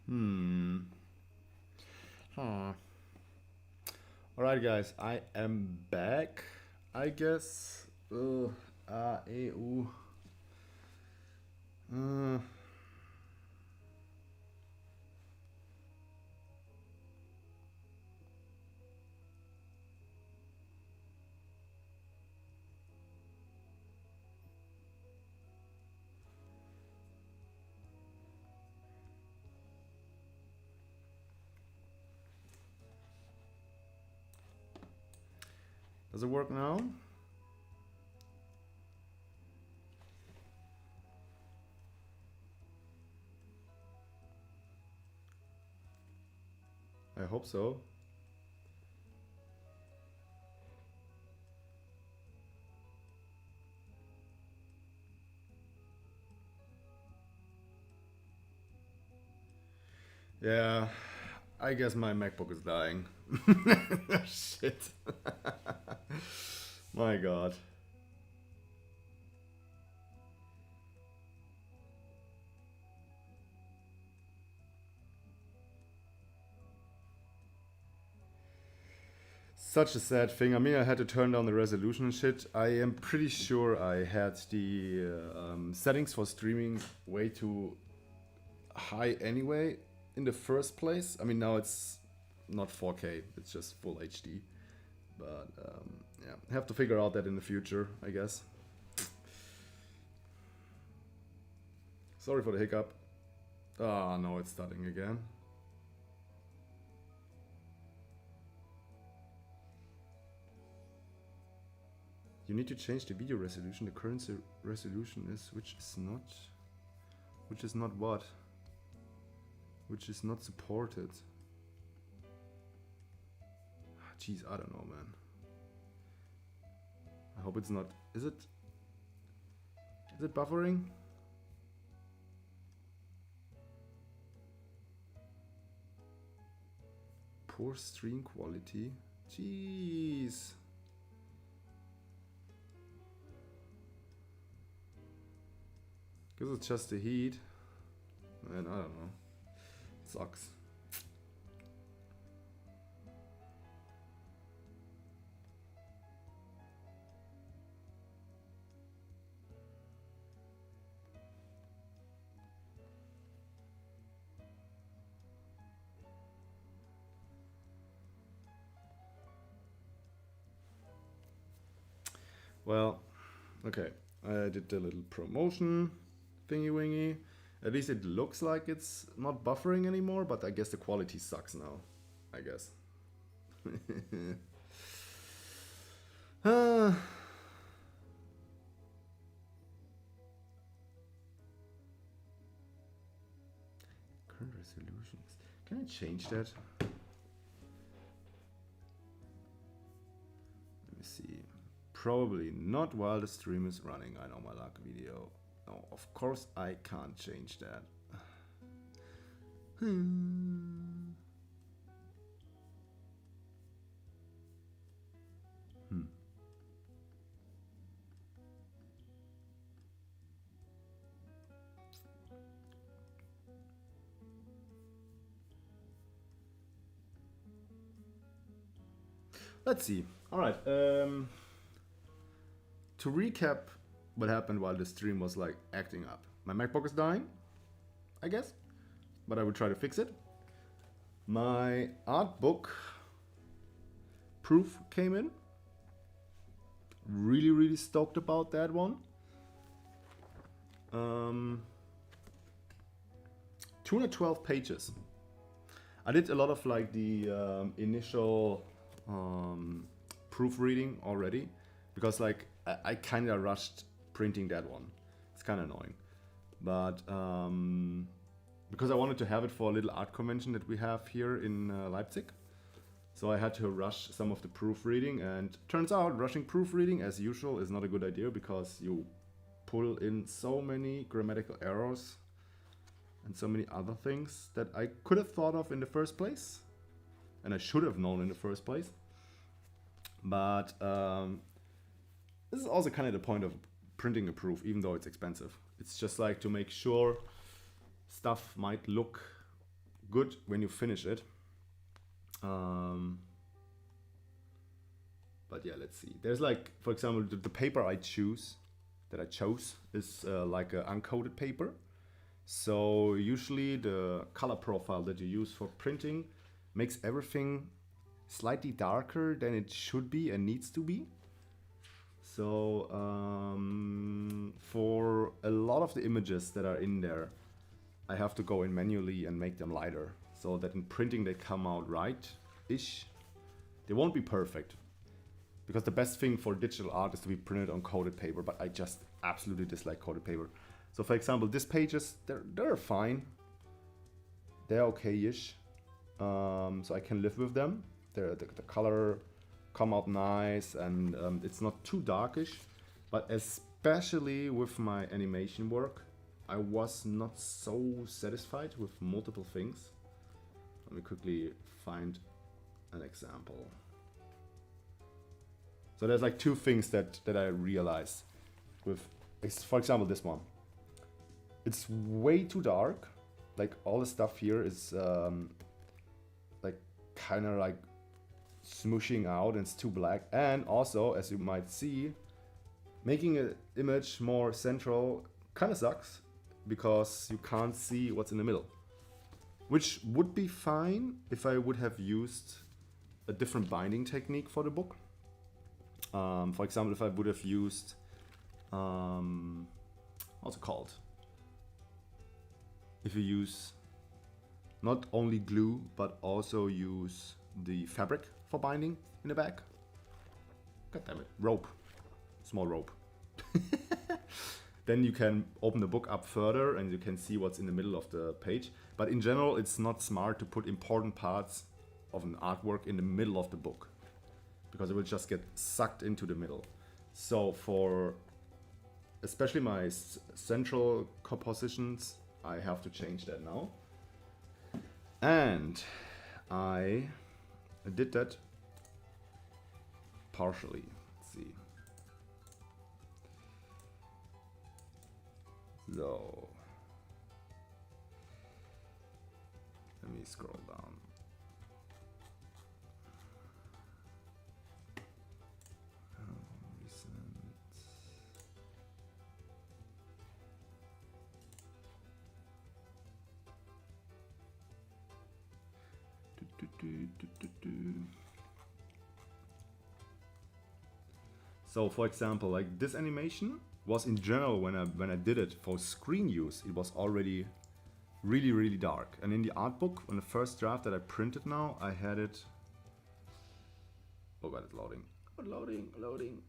Hmm. Huh. All right, guys. I am back. I guess. EU. Uh, does it work now? I hope so. Yeah. I guess my MacBook is dying. Shit. My God. Such a sad thing. I mean, I had to turn down the resolution and shit. I am pretty sure I had the settings for streaming way too high anyway in the first place. I mean, now it's not 4K, it's just full HD. But yeah, have to figure out that in the future, I guess. Sorry for the hiccup. Ah, no, it's starting again. You need to change the video resolution. The current resolution is which is not what? Which is not supported. Jeez, I don't know, man. I hope it's not. Is it? Is it buffering? Poor stream quality. Jeez. Guess it's just the heat. Man, I don't know. Sucks. Well, okay. I did the little promotion thingy wingy. At least it looks like it's not buffering anymore, but I guess the quality sucks now. I guess. Ah, current resolutions. Can I change that? Let me see. Probably not while the stream is running. I know my luck video. No, of course I can't change that. Hmm. Let's see. All right. To recap, what happened while the stream was like acting up. My MacBook is dying, I guess, but I will try to fix it. My artbook proof came in. Really, really stoked about that one. 212 pages. I did a lot of like the initial proofreading already because like I kind of rushed printing that one. It's kind of annoying, but because I wanted to have it for a little art convention that we have here in Leipzig. So I had to rush some of the proofreading, and turns out rushing proofreading, as usual, is not a good idea because you pull in so many grammatical errors and so many other things that I could have thought of in the first place, and I should have known in the first place. But this is also kind of the point of printing a proof, even though it's expensive. It's just like to make sure stuff might look good when you finish it. But yeah, let's see. There's like, for example, the paper I chose is like an uncoated paper. So usually the color profile that you use for printing makes everything slightly darker than it should be and needs to be. So for a lot of the images that are in there, I have to go in manually and make them lighter so that in printing they come out right-ish. They won't be perfect, because the best thing for digital art is to be printed on coated paper, but I just absolutely dislike coated paper. So for example, these pages, they're fine. They're okay-ish. So I can live with them. The color come out nice, and it's not too darkish. But especially with my animation work, I was not so satisfied with multiple things. Let me quickly find an example. So there's like two things that I realized with, for example, this one. It's way too dark. Like all the stuff here is like kind of like smooshing out, and it's too black. And also, as you might see, making an image more central kind of sucks, because you can't see what's in the middle. Which would be fine if I would have used a different binding technique for the book. For example, if I would have used, what's it called? If you use not only glue, but also use the fabric for binding in the back. God damn it, rope, small rope. Then you can open the book up further and you can see what's in the middle of the page. But in general, it's not smart to put important parts of an artwork in the middle of the book, because it will just get sucked into the middle. So for especially my central compositions, I have to change that now. And I did that partially. Let's see. So let me scroll down. So for example, like this animation was in general, when I did it for screen use, it was already really dark. And in the art book, on the first draft that I printed now, I had it. Oh god, it's loading. Loading.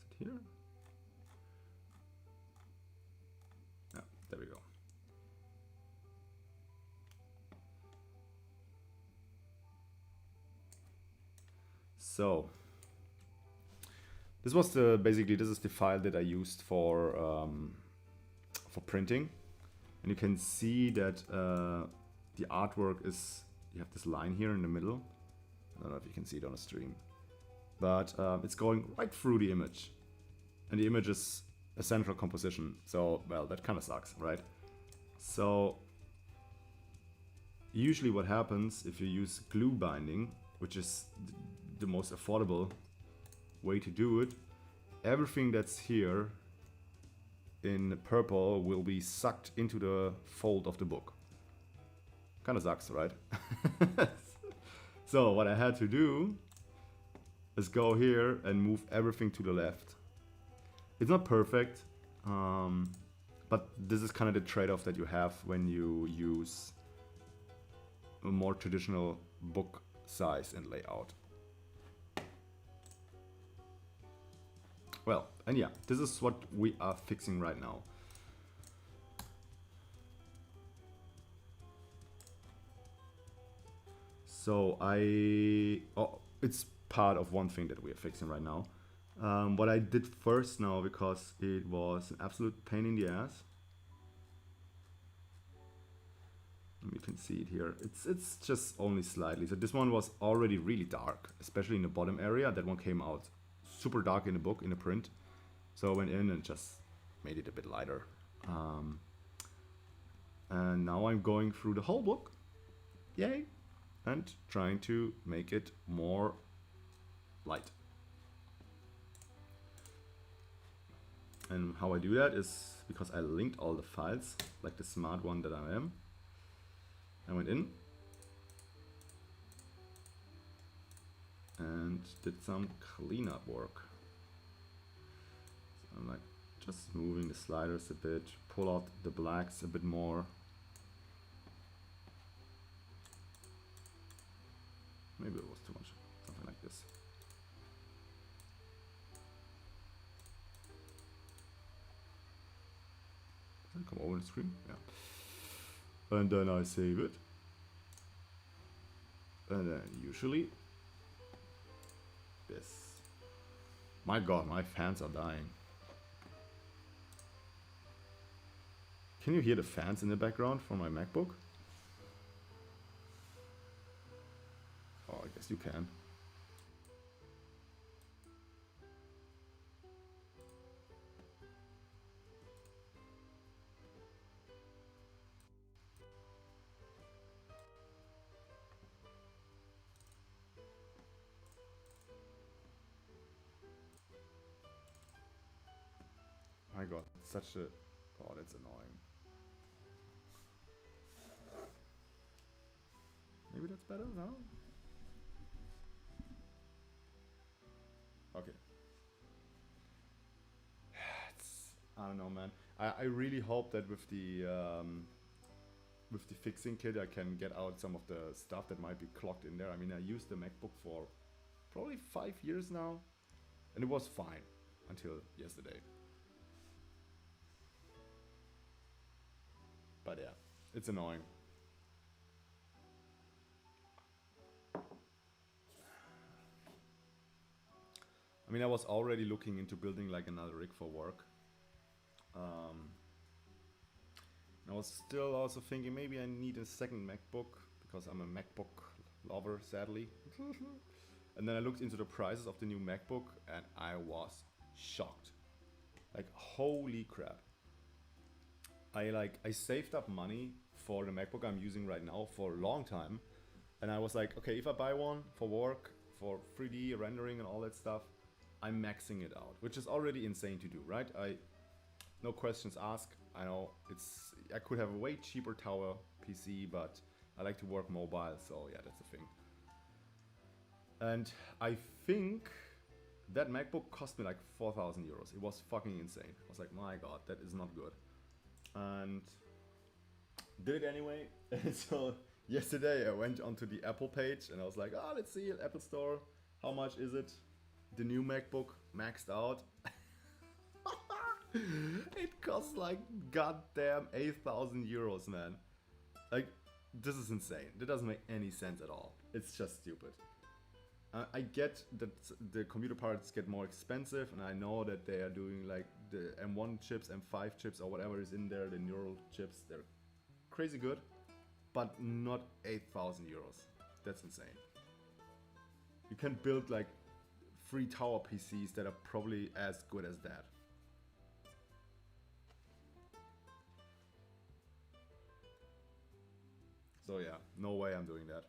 Is it here? Yeah, there we go. So this was basically this is the file that I used for printing, and you can see that the artwork is, you have this line here in the middle. I don't know if you can see it on the stream, but it's going right through the image, and the image is a central composition. So well, that kind of sucks, right? So usually what happens if you use glue binding, which is the most affordable way to do it, everything that's here in purple will be sucked into the fold of the book. Kind of sucks, right? So what I had to do is go here and move everything to the left. It's not perfect, but this is kind of the trade-off that you have when you use a more traditional book size and layout. Well, and yeah, this is what we are fixing right now. So it's part of one thing that we are fixing right now. What I did first now, because it was an absolute pain in the ass. You can see it here. It's just only slightly. So this one was already really dark, especially in the bottom area. That one came out super dark in the book, in the print. So I went in and just made it a bit lighter. And now I'm going through the whole book, yay, and trying to make it more light. And how I do that is because I linked all the files, like the smart one that I am. I went in and did some cleanup work. So I'm like just moving the sliders a bit, pull out the blacks a bit more. Maybe it was too much, something like this. Does it come over the screen? Yeah. And then I save it. And then usually this. My god, my fans are dying. Can you hear the fans in the background from my MacBook? Oh, I guess you can. My god, such a... Oh, that's annoying. Maybe that's better now? Okay. I don't know, man. I really hope that with the fixing kit I can get out some of the stuff that might be clogged in there. I mean, I used the MacBook for probably 5 years now, and it was fine until yesterday. But yeah, it's annoying. I mean, I was already looking into building like another rig for work. I was still also thinking maybe I need a second MacBook because I'm a MacBook lover, sadly. And then I looked into the prices of the new MacBook and I was shocked. Like, holy crap. I saved up money for the MacBook I'm using right now for a long time. And I was like, okay, if I buy one for work, for 3D rendering and all that stuff, I'm maxing it out, which is already insane to do, right? No questions asked. I know I could have a way cheaper tower PC, but I like to work mobile, so yeah, that's the thing. And I think that MacBook cost me like 4,000 euros. It was fucking insane. I was like, my god, that is not good. And did it anyway. So yesterday I went onto the Apple page and I was like, oh, let's see, Apple Store, how much is it? The new MacBook maxed out. It costs like goddamn 8,000 euros, man. Like, this is insane. That doesn't make any sense at all. It's just stupid. I get that the computer parts get more expensive, and I know that they are doing like the M1 chips, M5 chips, or whatever is in there, the neural chips. They're crazy good, but not 8,000 euros. That's insane. You can build like 3 tower PCs that are probably as good as that. So yeah, no way I'm doing that.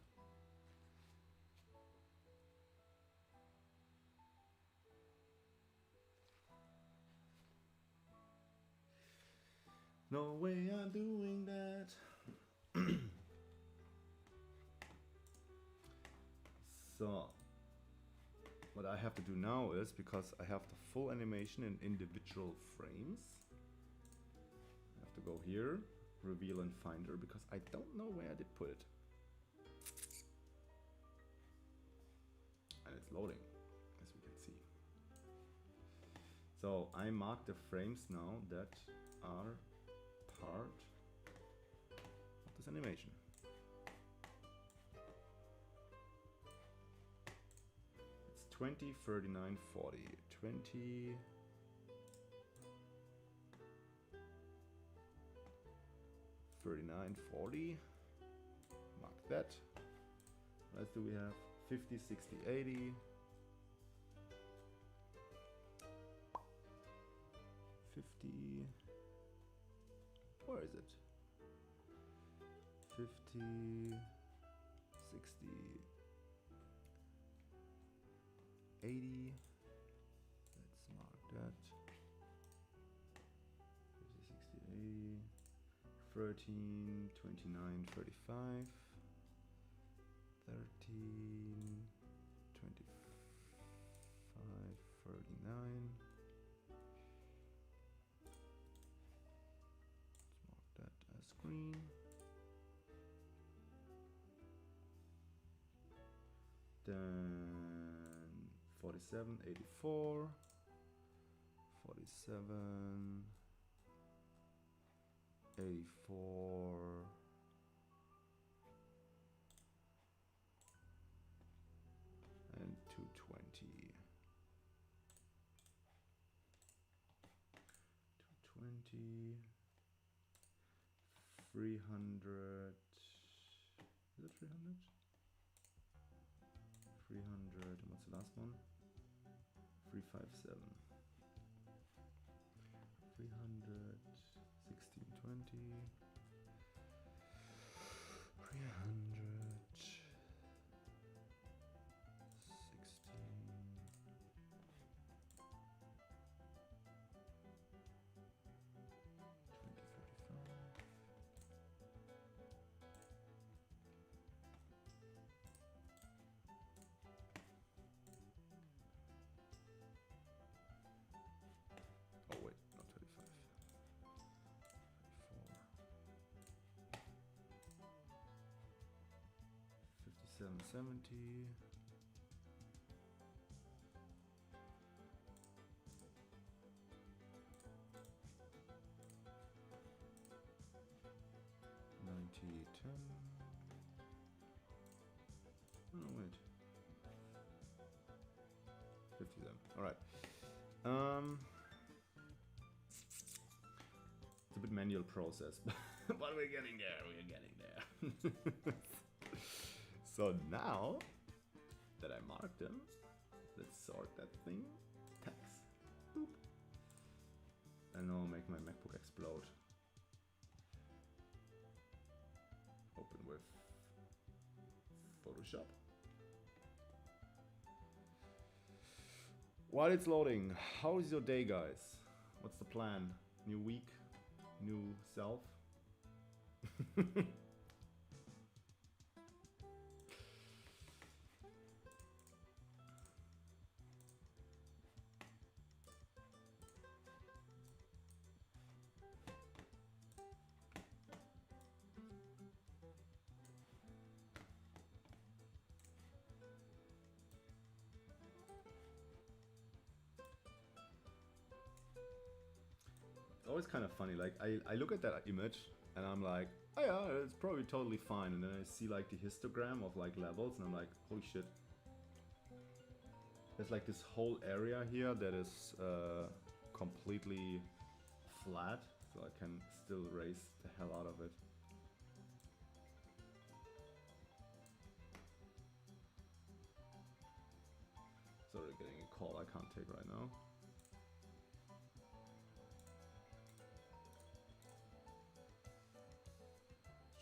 No way I'm doing that. So, what I have to do now is, because I have the full animation in individual frames, I have to go here, reveal in Finder, because I don't know where I did put it. And it's loading, as we can see. So I mark the frames now that are part of this animation. It's 20, 39, 40. 20, 39, 40. Mark that. What else do we have? 50, 60, 80. 50. Where is it? 50, 60, 80. Let's mark that. 50, 60, 80. 13, 29, 35. 13, 25, 39. Let's mark that as green. Then 47, 84, 47, 84, and 220. 220, 300. Is it 300? 300, and what's the last one? 357. 300, 16, 20. 300, 16. 20, 35. Oh wait, not 35. 34. 57, 70. 90, 10. Oh wait. 57. All right. It's a bit manual process, but we're getting there. We're getting there. So now that I marked them, let's sort that thing. Text. Boop. And I'll make my MacBook explode. Open with Photoshop. While it's loading, how is your day, guys? What's the plan? New week? New self? It's always kind of funny, like I look at that image and I'm like, oh yeah, it's probably totally fine, and then I see like the histogram of like levels and I'm like, holy shit. There's like this whole area here that is completely flat, so I can still raise the hell out of it. Sorry, getting a call I can't take right now.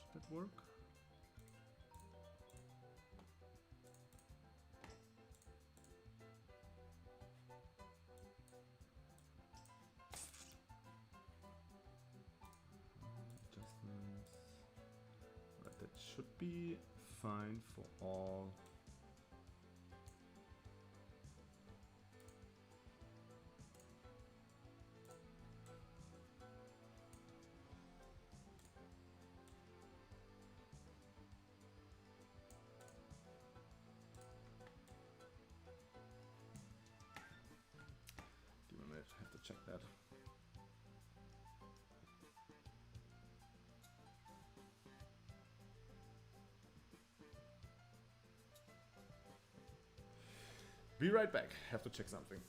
Should that work? Adjustments. Right, that should be fine for all. Give me a minute, I have to check that. Be right back, have to check something.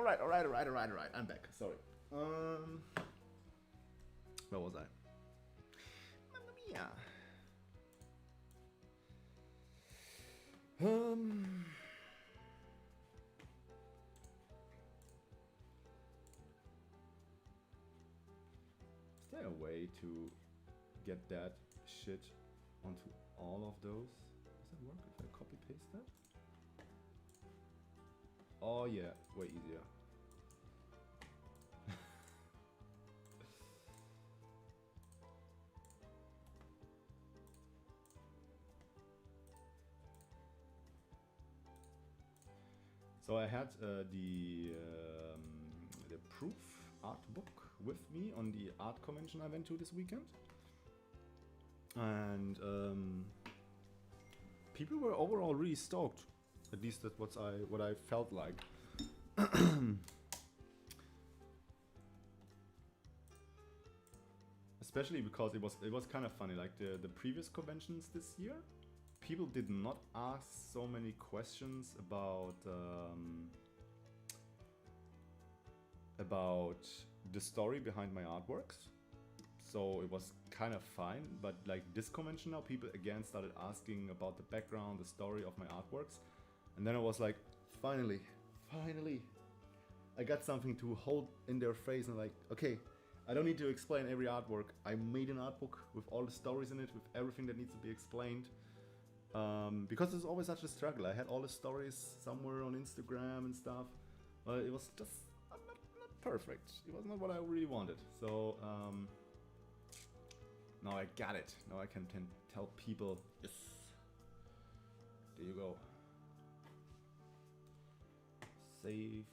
All right. I'm back. Sorry. Where was I? Mamma mia. Is there a way to get that shit onto all of those? Does that work if I copy paste that? Oh yeah, way easier. So I had the proof art book with me on the art convention I went to this weekend, and people were overall really stoked. At least that's what I felt like. Especially because it was kind of funny. Like the previous conventions this year, people did not ask so many questions about the story behind my artworks. So it was kind of fine, but like this convention now, people again started asking about the background, the story of my artworks. And then I was like, finally, I got something to hold in their face and like, okay, I don't need to explain every artwork. I made an art book with all the stories in it, with everything that needs to be explained. Because it's always such a struggle. I had all the stories somewhere on Instagram and stuff, but it was just not perfect. It was not what I really wanted. So now I got it. Now I can tell people, yes, there you go. Save.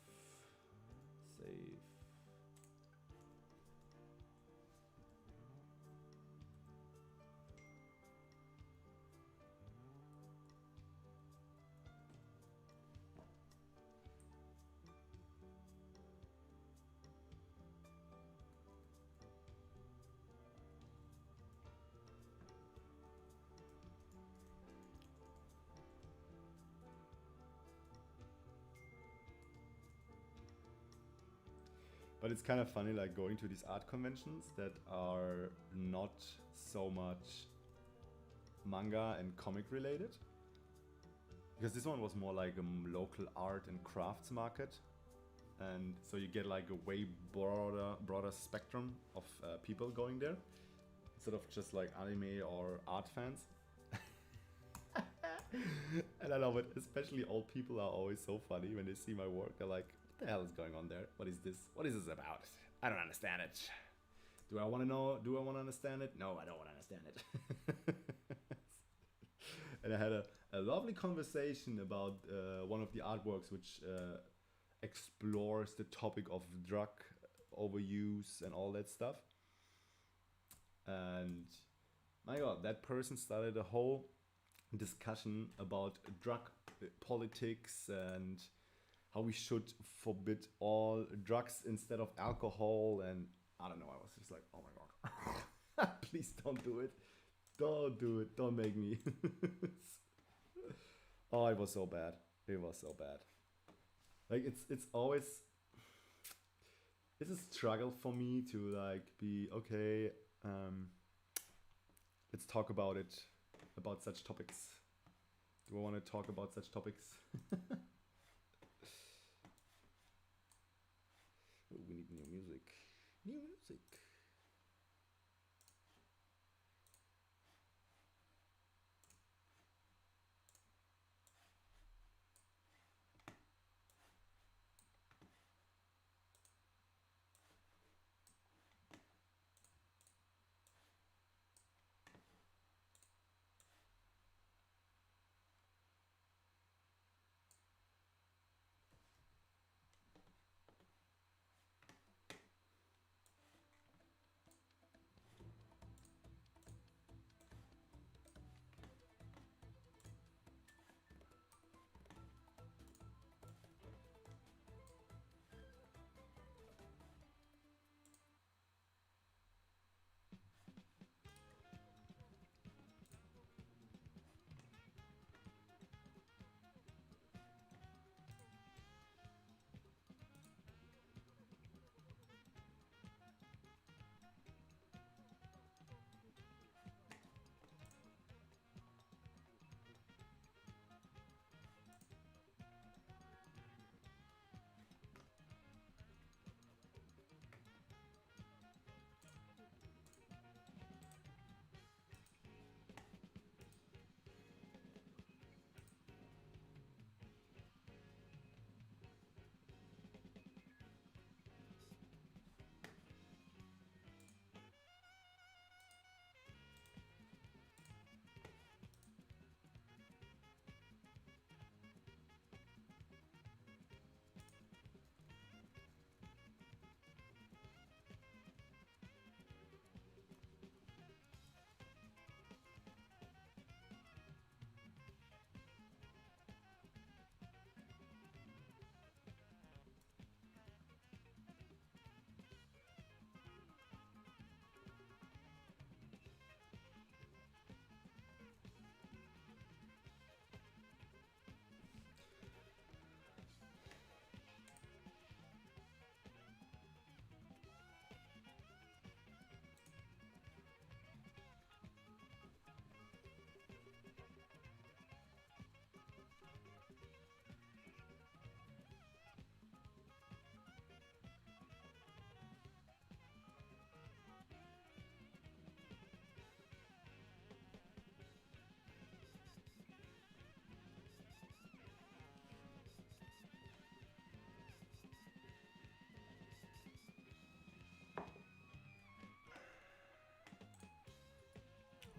But it's kind of funny, like going to these art conventions that are not so much manga and comic related. Because this one was more like a local art and crafts market. And so you get like a way broader spectrum of people going there. Instead of just like anime or art fans. And I love it, especially old people are always so funny when they see my work. They're like, what the hell is going on there? What is this? What is this about? I don't understand it. Do I want to know? Do I want to understand it? No, I don't want to understand it. And I had a lovely conversation about one of the artworks which explores the topic of drug overuse and all that stuff. And my god, that person started a whole discussion about drug politics and how we should forbid all drugs instead of alcohol, and I don't know, I was just like, oh my god. Please don't do it. Don't do it. Don't make me. Oh, it was so bad. It was so bad. Like it's always, it's a struggle for me to like be okay, let's talk about it, about such topics. Do I want to talk about such topics? Oh, we need new music. New music.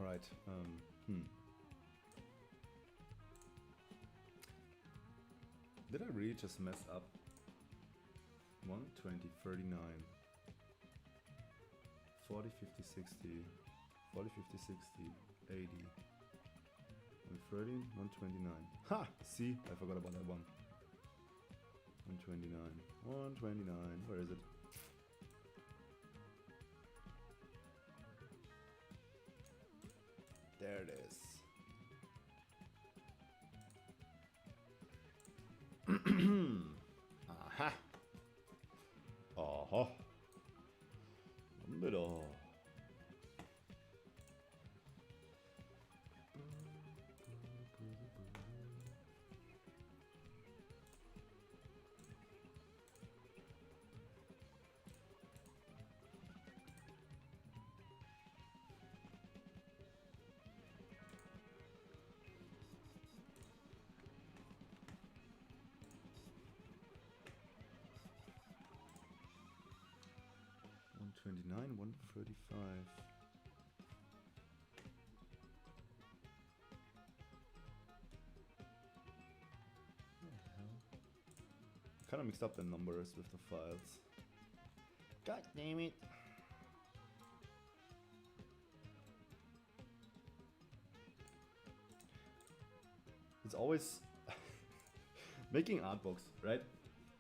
Alright, Did I really just mess up? 120, 39, 40, 50, 60, 40, 50, 60, 80, 130, 129. Ha! See, I forgot about that one. 129, 129, where is it? There it is. Aha! Aha! Bitte. 129, 135. Kind of mixed up the numbers with the files. God damn it. It's always making art books, right?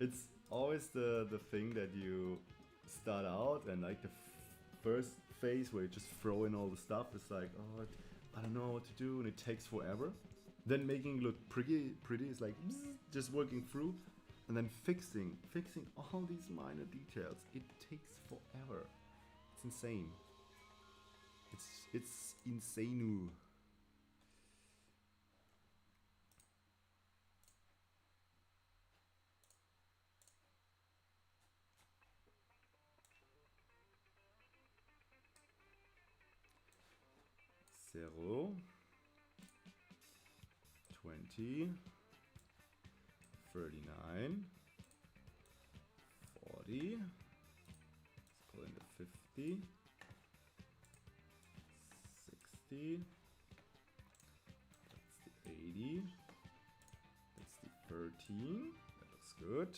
It's always the thing that you start out and like the first phase where you just throw in all the stuff. It's like, oh, I don't know what to do, and it takes forever. Then making it look pretty is like just working through, and then fixing all these minor details. It takes forever. It's insane. It's insane. Zero, 20, 39, 40, let's pull in the 50, 60, that's the 80, that's the 13, that looks good.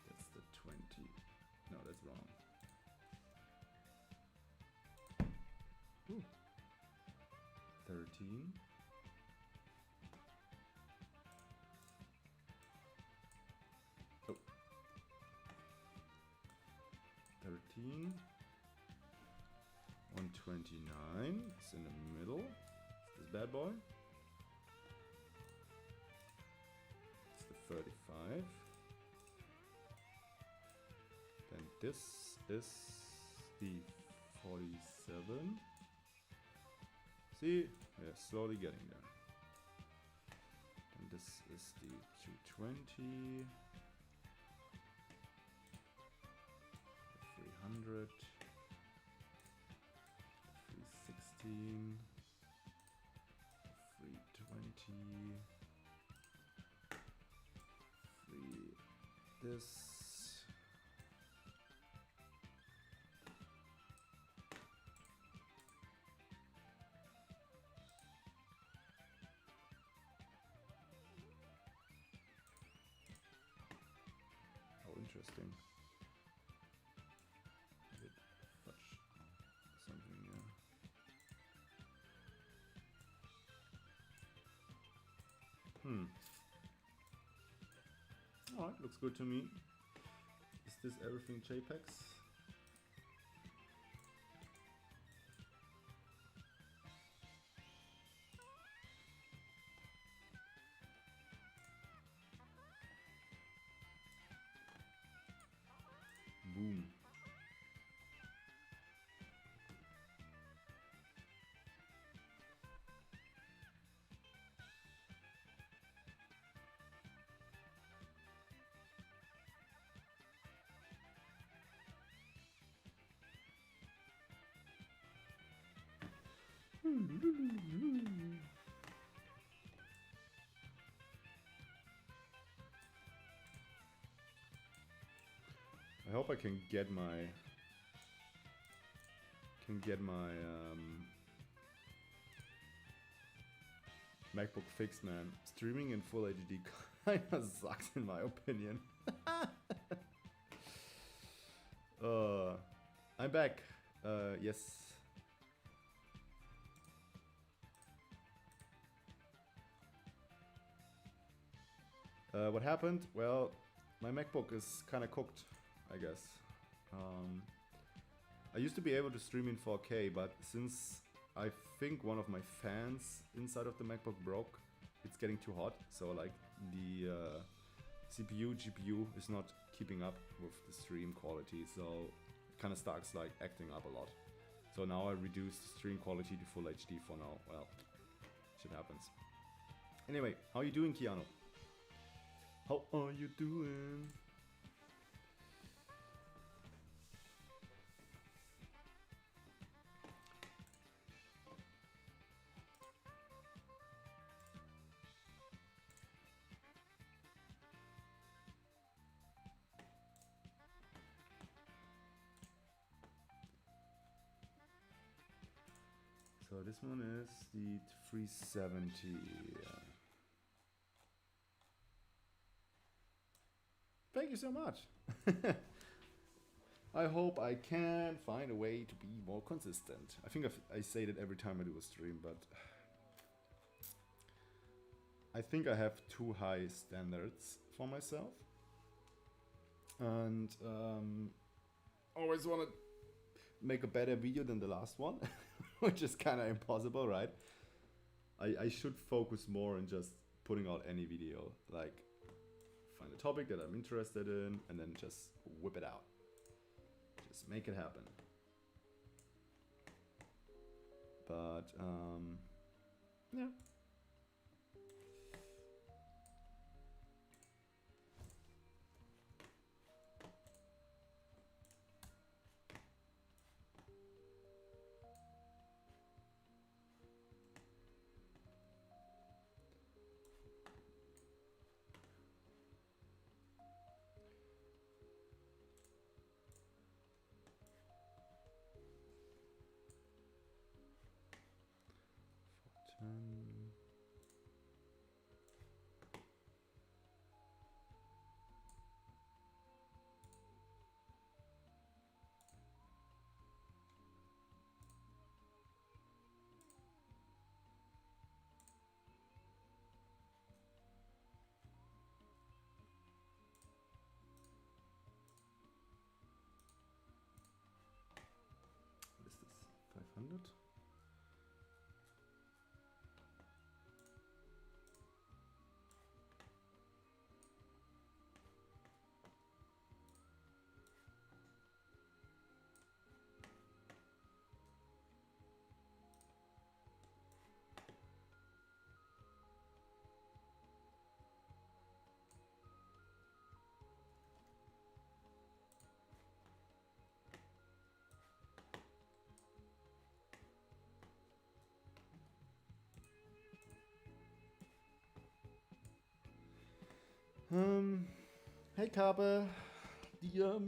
That's the 20, no, that's wrong. Ooh. 13. Oh. 13. 129. It's in the middle. It's this bad boy. It's the 35. Then this is the 47. See, we're slowly getting there. And this is the 220, 300, 316, 320, 3 this. Interesting. I did fudge something, Alright, looks good to me. Is this everything JPEGs? Boom. I hope I can get my MacBook fixed, man. Streaming in full HD kinda sucks in my opinion. I'm back. Yes. What happened? Well, my MacBook is kinda cooked, I guess. I used to be able to stream in 4K, but since I think one of my fans inside of the MacBook broke, it's getting too hot. So like the CPU, GPU is not keeping up with the stream quality, so it kind of starts like acting up a lot. So now I reduced the stream quality to full HD for now. Well, shit happens. Anyway, how you doing, Keanu? How are you doing? So this one is the 370. Thank you so much. I hope I can find a way to be more consistent. I think I say that every time I do a stream, but I think I have too high standards for myself. And always want to make a better video than the last one, which is kind of impossible, right? I should focus more on just putting out any video, like find a topic that I'm interested in and then just whip it out. Just make it happen. But yeah. What is this? 500? Hey Kabe, the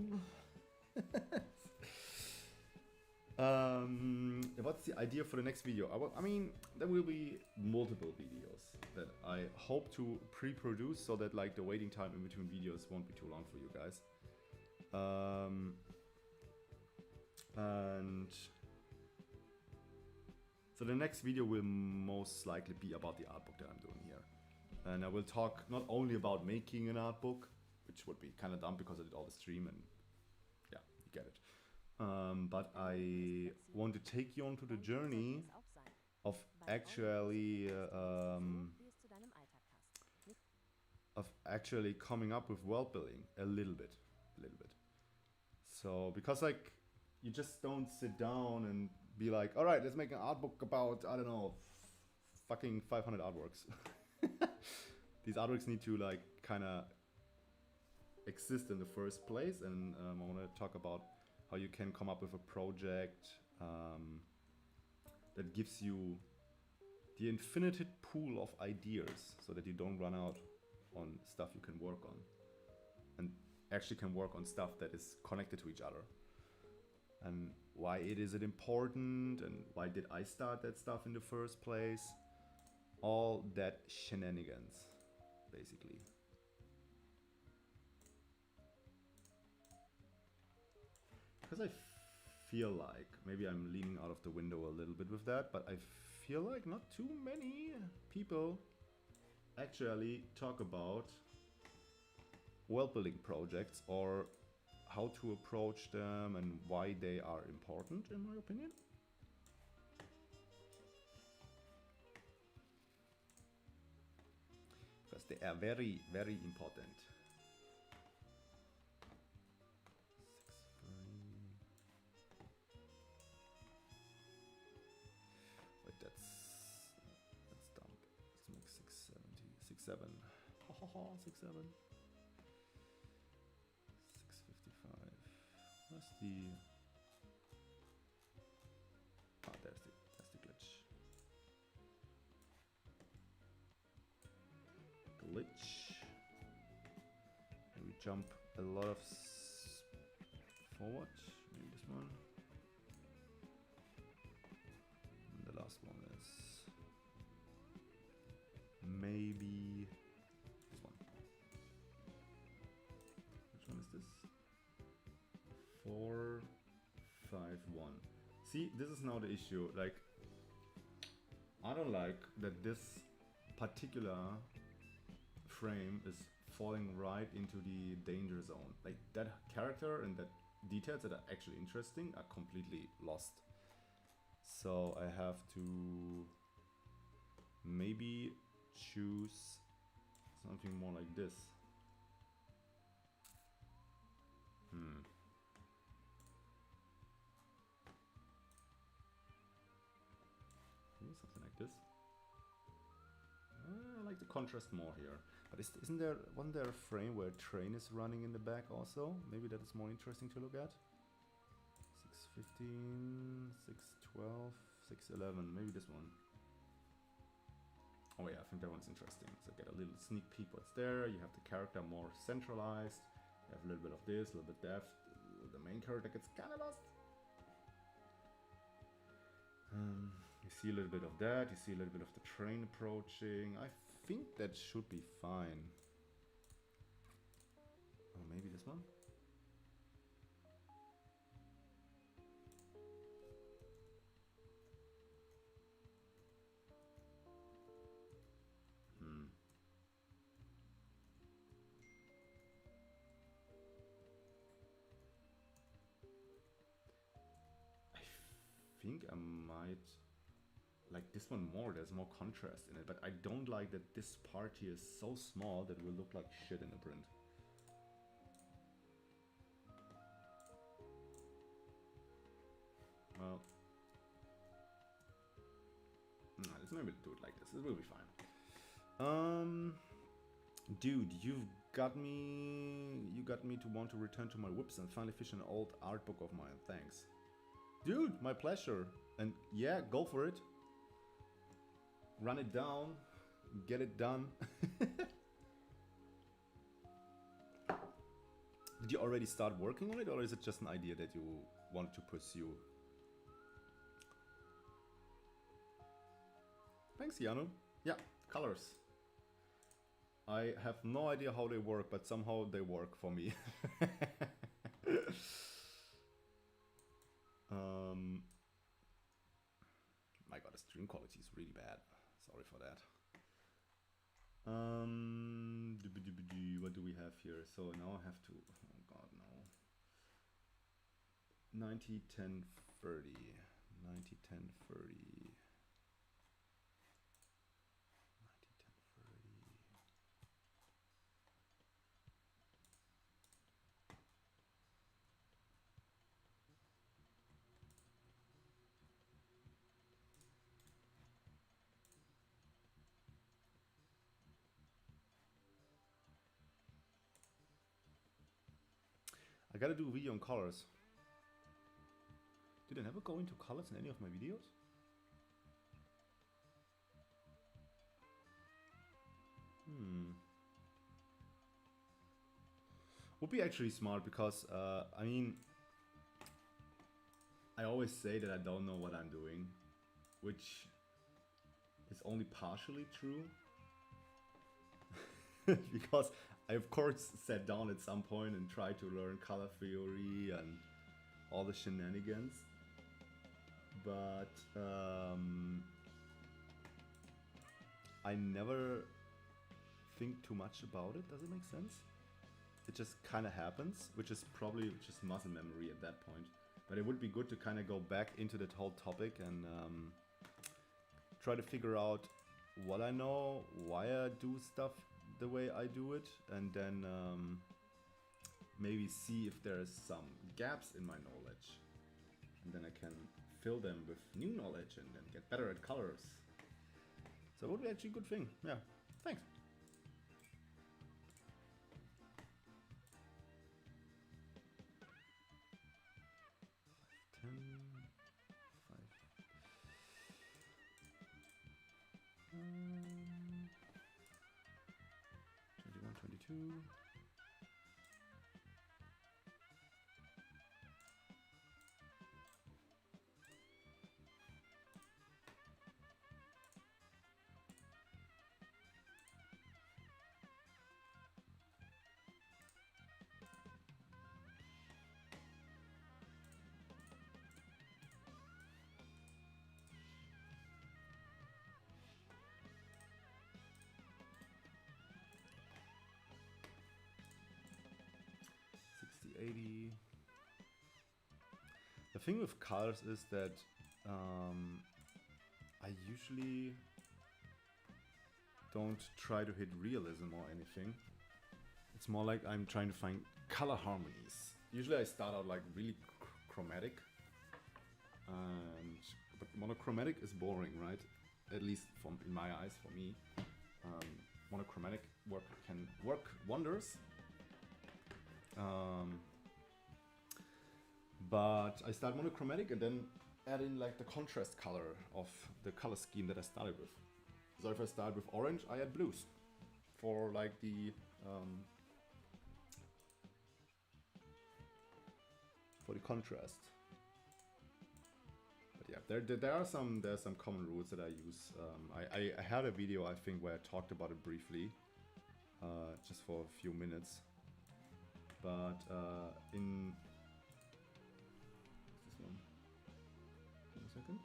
what's the idea for the next video? I mean, there will be multiple videos that I hope to pre-produce so that like the waiting time in between videos won't be too long for you guys. And so the next video will most likely be about the art book that I'm doing here. And I will talk not only about making an art book, which would be kind of dumb because I did all the stream and yeah, you get it. But I want to take you onto the journey of actually coming up with world building a little bit. So because like you just don't sit down and be like, all right, let's make an art book about, I don't know, fucking 500 artworks. These artworks need to like kind of exist in the first place, and I want to talk about how you can come up with a project that gives you the infinite pool of ideas so that you don't run out on stuff you can work on. And actually can work on stuff that is connected to each other. And why is it important, and why did I start that stuff in the first place? All that shenanigans, basically. Because I feel like, maybe I'm leaning out of the window a little bit with that, but I feel like not too many people actually talk about world building projects or how to approach them and why they are important, in my opinion. Because they are very, very important. Wait, that's dumb. Let's make 670, 67. Ha ha ha, 67. 655. Where's the... Ah, there's the glitch. Glitch. And we jump a lot of forward. Maybe this one. And the last one is maybe this one. Which one is this? 4, 5, 1. See, this is now the issue. Like, I don't like that this particular frame is falling right into the danger zone. Like, that character and that details that are actually interesting are completely lost. So I have to maybe choose something more like this. Maybe something like this. I like the contrast more here. But wasn't there a frame where a train is running in the back also? Maybe that is more interesting to look at. 615, 612, 611, maybe this one. Oh yeah, I think that one's interesting. So get a little sneak peek what's there. You have the character more centralized. You have a little bit of this, a little bit depth. The main character gets kind of lost. You see a little bit of that. You see a little bit of the train approaching. I think that should be fine. Oh, maybe this one? I think I might like this one more. There's more contrast in it, but I don't like that this part here is so small that it will look like shit in the print. Well, let's maybe do it like this. It will be fine. Dude, you got me to want to return to my whips and finally fish an old art book of mine. Thanks. Dude, my pleasure. And yeah, go for it. Run it down. Get it done. Did you already start working on it, or is it just an idea that you want to pursue? Thanks, Janu. Yeah, colors. I have no idea how they work, but somehow they work for me. My god, the stream quality is really bad. Sorry for that. What do we have here? So now I have to, oh god, no. 90, 10, 30. 90, 10, 30. 90, 10, 30. I gotta do a video on colors. Did I never go into colors in any of my videos? would be actually smart because, I mean, I always say that I don't know what I'm doing, which is only partially true. Because I of course sat down at some point and tried to learn color theory and all the shenanigans, but I never think too much about it. Does it make sense? It just kind of happens, which is probably just muscle memory at that point. But it would be good to kind of go back into that whole topic and try to figure out what I know, why I do stuff the way I do it, and then maybe see if there's some gaps in my knowledge. And then I can fill them with new knowledge and then get better at colors. So it would be actually a good thing. Yeah, thanks. Um, 21, 22. The thing with colors is that I usually don't try to hit realism or anything. It's more like I'm trying to find color harmonies. Usually I start out like really chromatic, but monochromatic is boring, right? At least in my eyes, for me. Monochromatic work can work wonders. But I start monochromatic and then add in like the contrast color of the color scheme that I started with. So if I start with orange, I add blues for like the contrast. But yeah, there are some common rules that I use. I had a video, I think, where I talked about it briefly, just for a few minutes. But in this one, 1 second,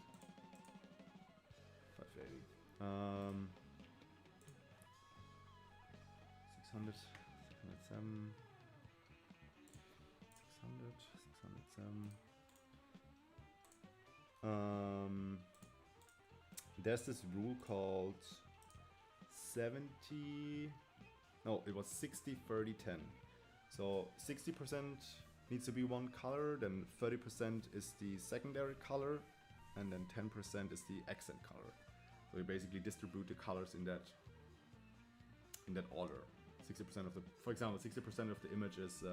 580, 600, 607, 600, 607. There's this rule called 70. No, it was 60, 30, 10. So 60% needs to be one color, then 30% is the secondary color, and then 10% is the accent color. So you basically distribute the colors in that order. 60% of the, for example, 60% of the image is.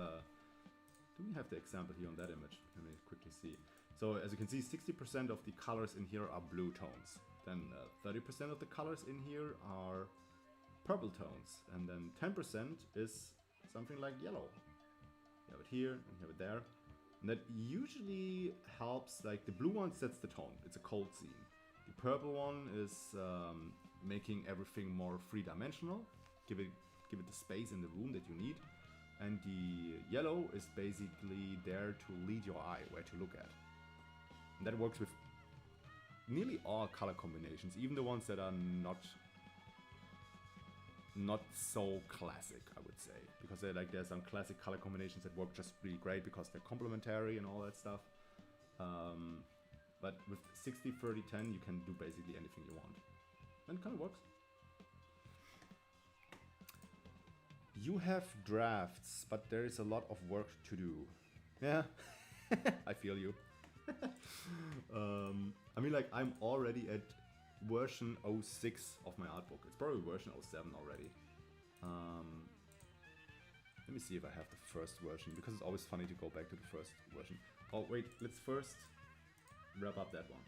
Do we have the example here on that image? Let me quickly see. So as you can see, 60% of the colors in here are blue tones. Then 30% of the colors in here are purple tones, and then 10% is something like yellow. You have it here and you have it there. And that usually helps, like the blue one sets the tone. It's a cold scene. The purple one is making everything more three-dimensional. Give it the space in the room that you need. And the yellow is basically there to lead your eye where to look at. And that works with nearly all color combinations, even the ones that are not so classic, I would say, because there's some classic color combinations that work just really great because they're complementary and all that stuff. But with 60, 30, 10, you can do basically anything you want, and it kind of works. You have drafts, but there is a lot of work to do. Yeah, I feel you. I mean, like, I'm already at version 06 of my art book. It's probably version 07 already. Let me see if I have the first version, because it's always funny to go back to the first version. Oh wait, let's first wrap up that one,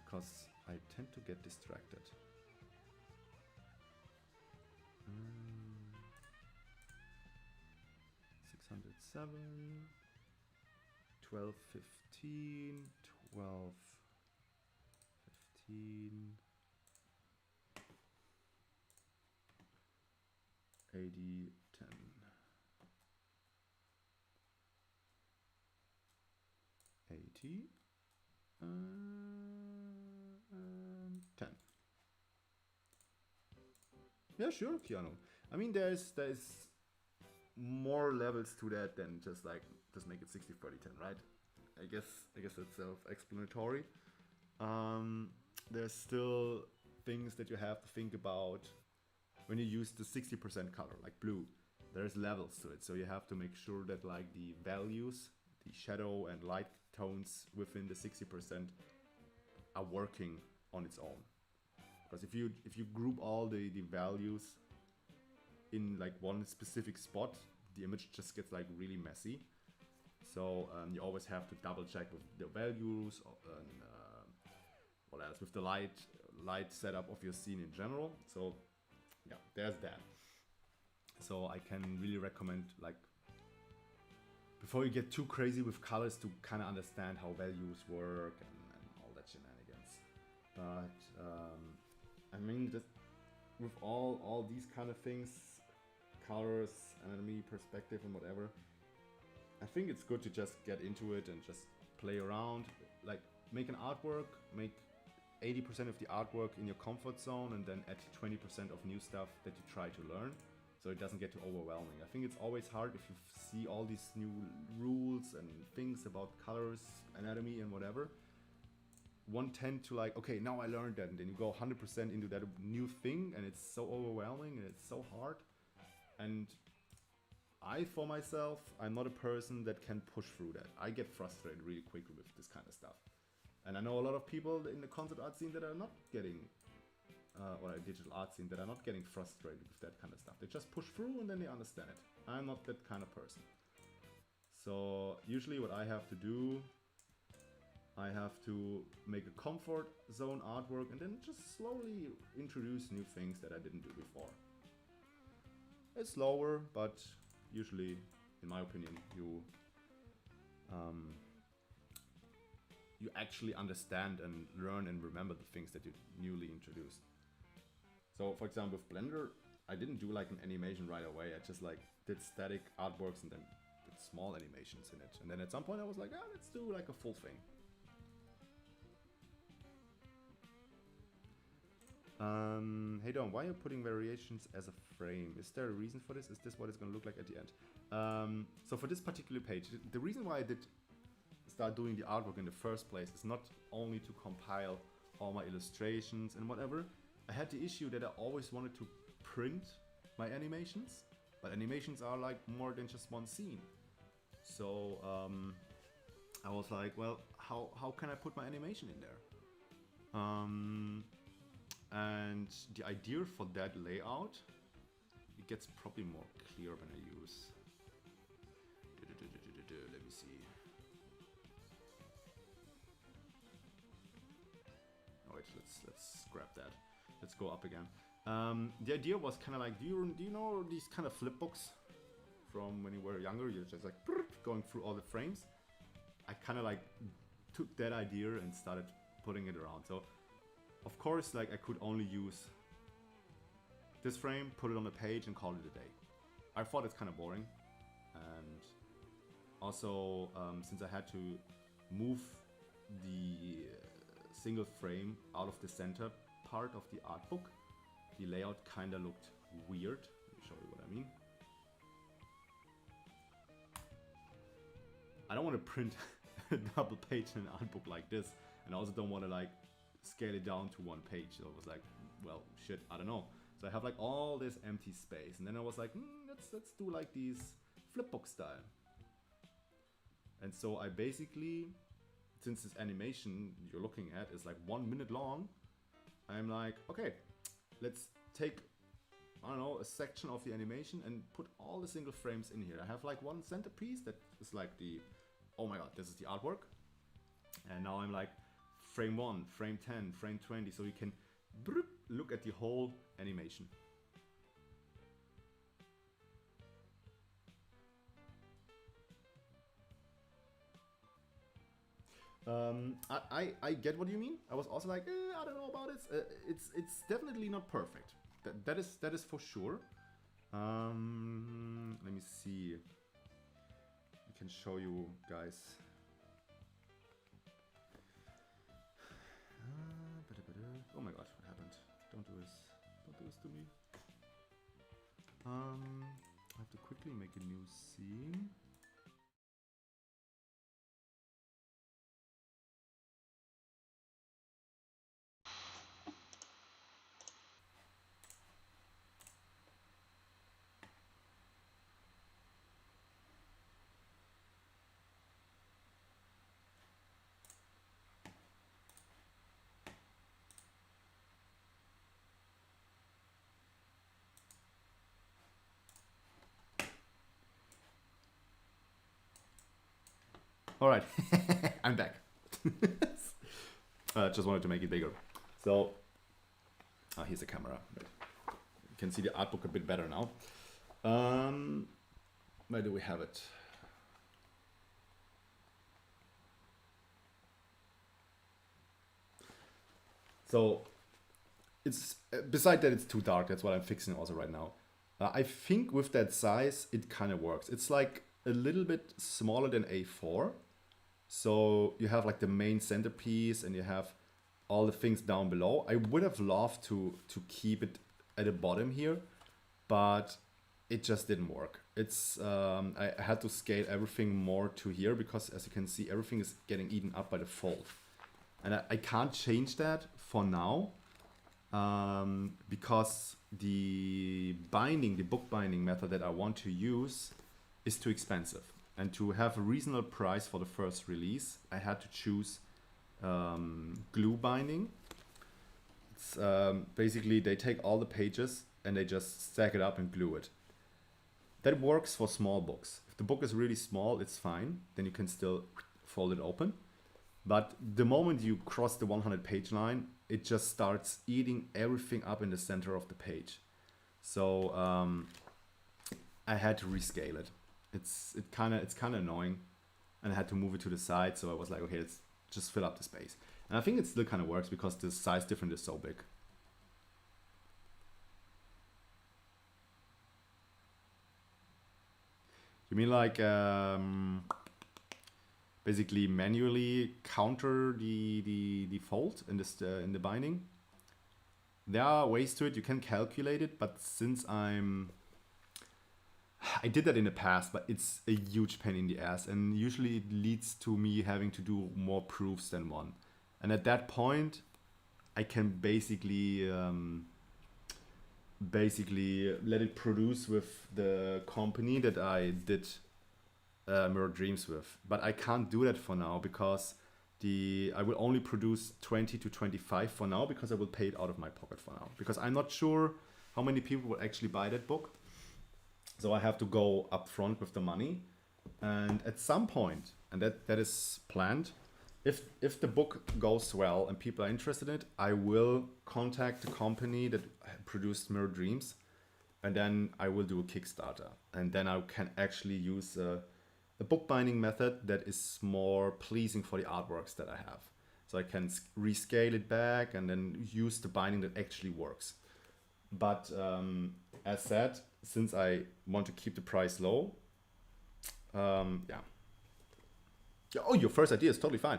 because I tend to get distracted. 607, 1215, 1215, 80, 10. 80 and 10. Yeah, sure, Keanu. I mean, there's more levels to that than just like just make it 60, 30, 10, right? I guess that's self-explanatory. There's still things that you have to think about when you use the 60% color, like blue. There's levels to it, so you have to make sure that like the values, the shadow and light tones within the 60% are working on its own. Because if you group all the values in like one specific spot, the image just gets like really messy. So you always have to double check with the values and what else, with the light setup of your scene in general. So yeah, there's that. So I can really recommend, like, before you get too crazy with colors, to kind of understand how values work and all that shenanigans. But I mean, just with all these kind of things, colors, anatomy, perspective, and whatever, I think it's good to just get into it and just play around. Like, make an artwork, make 80% of the artwork in your comfort zone, and then add 20% of new stuff that you try to learn, so it doesn't get too overwhelming. I think it's always hard if you see all these new rules and things about colors, anatomy, and whatever. One tend to like, okay, now I learned that, and then you go 100% into that new thing, and it's so overwhelming and it's so hard. And I, for myself, I'm not a person that can push through that. I get frustrated really quickly with this kind of stuff. And I know a lot of people in the concept art scene that are not getting, or a digital art scene, that are not getting frustrated with that kind of stuff. They just push through and then they understand it. I'm not that kind of person. So usually what I have to do, I have to make a comfort zone artwork and then just slowly introduce new things that I didn't do before. It's slower, but usually, in my opinion, you actually understand and learn and remember the things that you newly introduced. So, for example, with Blender, I didn't do like an animation right away. I just like did static artworks and then did small animations in it. And then at some point I was like, ah, let's do like a full thing. Hey Dom, why are you putting variations as a frame? Is there a reason for this? Is this what it's going to look like at the end? So for this particular page, the reason why I did start doing the artwork in the first place is not only to compile all my illustrations and whatever. I had the issue that I always wanted to print my animations, but animations are like more than just one scene. So I was like, well, how can I put my animation in there? And the idea for that layout, it gets probably more clear when I use. Let me see. Oh wait, let's grab that. Let's go up again. The idea was kind of like, do you know these kind of flip books from when you were younger? You're just like going through all the frames. I kind of like took that idea and started putting it around. So of course, like I could only use this frame, put it on the page, and call it a day. I thought it's kind of boring, and also since I had to move the single frame out of the center part of the art book, the layout kind of looked weird. Let me show you what I mean. I don't want to print a double page in an art book like this, and I also don't want to like scale it down to one page. So I was like, well, shit, I don't know. So I have like all this empty space, and then I was like, let's do like these flipbook style. And so I basically, since this animation you're looking at is like 1 minute long, I'm like, okay, let's take, I don't know, a section of the animation and put all the single frames in here. I have like one centerpiece that is like the, oh my god, this is the artwork. And now I'm like, frame 1, frame 10, frame 20, so you can look at the whole animation. I get what you mean. I was also like, I don't know about it. It's definitely not perfect. That is for sure. Let me see. I can show you guys. Oh my god, what happened? Don't do this. Don't do this to me. I have to quickly make a new scene. All right, I'm back. Just wanted to make it bigger. So, here's the camera. You can see the art book a bit better now. Where do we have it? So, it's beside that it's too dark. That's what I'm fixing also right now. I think with that size, it kind of works. It's like a little bit smaller than A4. So you have like the main centerpiece and you have all the things down below. I would have loved to keep it at the bottom here, but it just didn't work. It's I had to scale everything more to here because as you can see, everything is getting eaten up by the fold. And I can't change that for now because the book binding method that I want to use is too expensive. And to have a reasonable price for the first release, I had to choose glue binding. It's basically they take all the pages and they just stack it up and glue it. That works for small books. If the book is really small, it's fine. Then you can still fold it open. But the moment you cross the 100 page line, it just starts eating everything up in the center of the page. So I had to rescale it. It's kind of annoying, and I had to move it to the side. So I was like, okay, let's just fill up the space. And I think it still kind of works because the size difference is so big. You mean like basically manually counter the fold in this in the binding? There are ways to it. You can calculate it, but since I did that in the past, but it's a huge pain in the ass, and usually it leads to me having to do more proofs than one. And at that point, I can basically let it produce with the company that I did Mirror Dreams with. But I can't do that for now because I will only produce 20 to 25 for now because I will pay it out of my pocket for now. Because I'm not sure how many people will actually buy that book. So I have to go up front with the money. And at some point, and that is planned, if the book goes well and people are interested in it, I will contact the company that produced Mirror Dreams, and then I will do a Kickstarter. And then I can actually use a bookbinding method that is more pleasing for the artworks that I have. So I can rescale it back and then use the binding that actually works. But as said, since I want to keep the price low, yeah. Oh, your first idea is totally fine.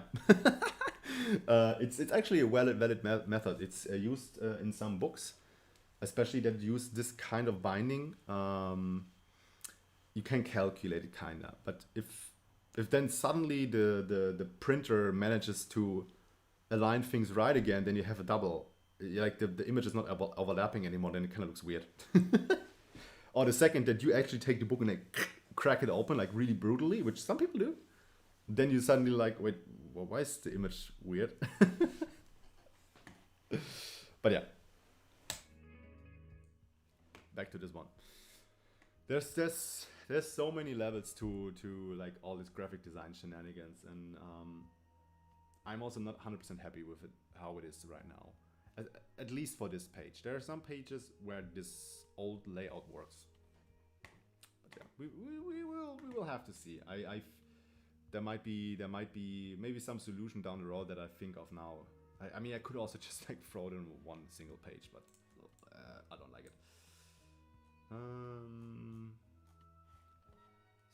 It's actually a valid method. It's used in some books, especially that use this kind of binding. You can calculate it kinda, but if then suddenly the printer manages to align things right again, then you have a double. Like the image is not overlapping anymore, then it kind of looks weird. Or the second that you actually take the book and like crack it open like really brutally, which some people do, then you suddenly like, wait, well, why is the image weird? But yeah, back to this one. There's so many levels to like all this graphic design shenanigans, and I'm also not 100% happy with it how it is right now. At least for this page. There are some pages where this old layout works. But yeah, we will have to see. there might be maybe some solution down the road that I think of now. I mean, I could also just like throw it in one single page, but I don't like it.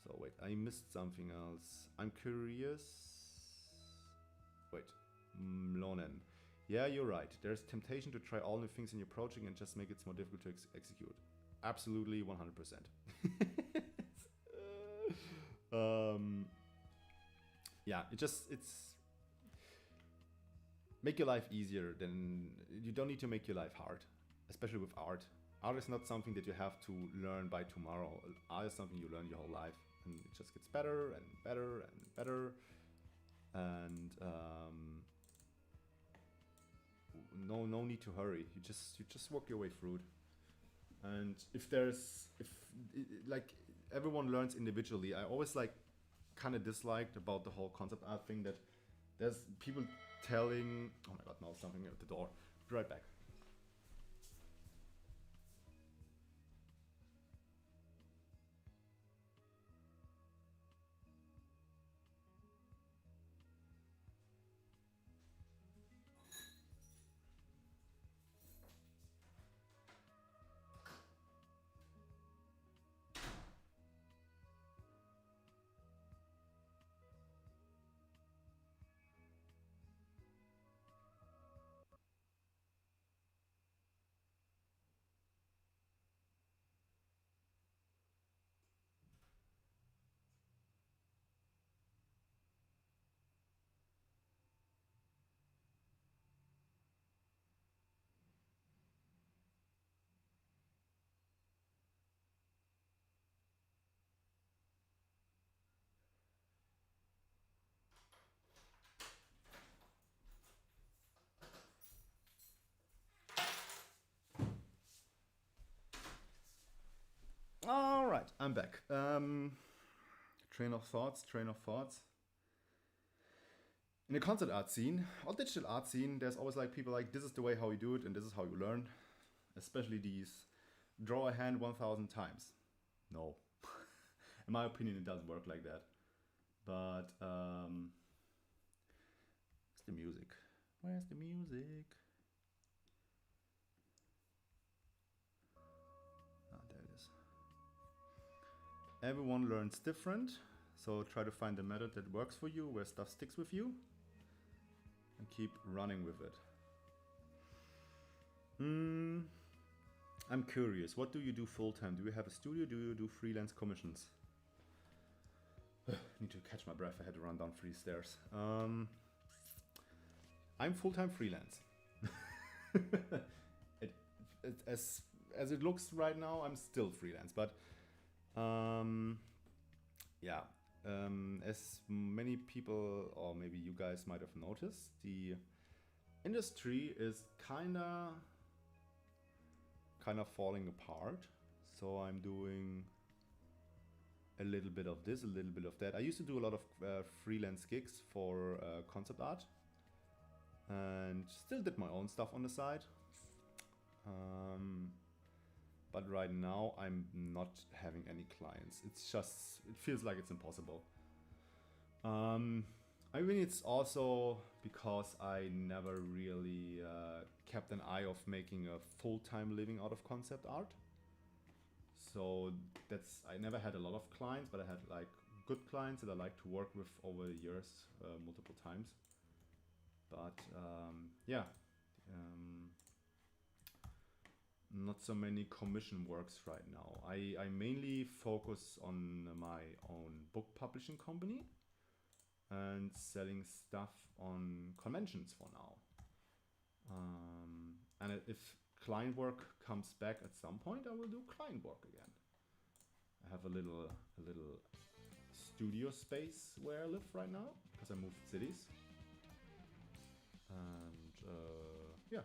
So wait, I missed something else. I'm curious. Wait, Lonen. Yeah, you're right. There's temptation to try all new things in your project and just make it more difficult to execute. Absolutely, 100%. Yeah, it's make your life easier. Then you don't need to make your life hard, especially with art. Art is not something that you have to learn by tomorrow. Art is something you learn your whole life, and it just gets better and better and better. And no need to hurry. You just work your way through it. And if like everyone learns individually, I always like kind of disliked about the whole concept art thing that there's people telling. Oh my god! Now something at the door. Be right back. All right, I'm back. Train of thoughts. In the concept art scene or digital art scene, there's always like people like, this is the way how you do it and this is how you learn. Especially these draw a hand 1,000 times. No. In my opinion, it doesn't work like that. But where's the music? Where's the music? Ah, there it is. Everyone learns different, so try to find a method that works for you, where stuff sticks with you, and keep running with it. I'm curious, what do you do full-time? Do you have a studio? Do you do freelance commissions? Need to catch my breath, I had to run down 3 stairs. I'm full-time freelance. As it looks right now, I'm still freelance, but yeah, as many people, or maybe you guys might have noticed, the industry is kinda falling apart. So I'm doing a little bit of this, a little bit of that. I used to do a lot of freelance gigs for concept art, and still did my own stuff on the side. But right now I'm not having any clients. It feels like it's impossible. I mean, it's also because I never really kept an eye of making a full-time living out of concept art. So I never had a lot of clients, but I had like good clients that I like to work with over the years, multiple times. But yeah. Not so many commission works right now. I mainly focus on my own book publishing company and selling stuff on conventions for now. And if client work comes back at some point, I will do client work again. I have a little studio space where I live right now because I moved cities. And yeah.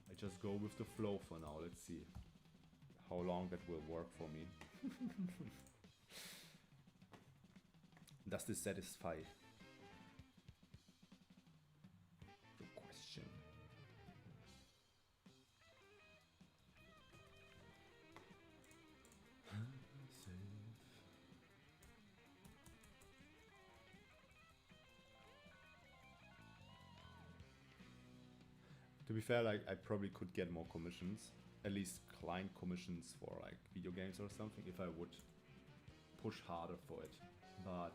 I just go with the flow for now. Let's see how long that will work for me. Does this satisfy the question? To be fair, like I probably could get more commissions, at least client commissions for like video games or something, if I would push harder for it. But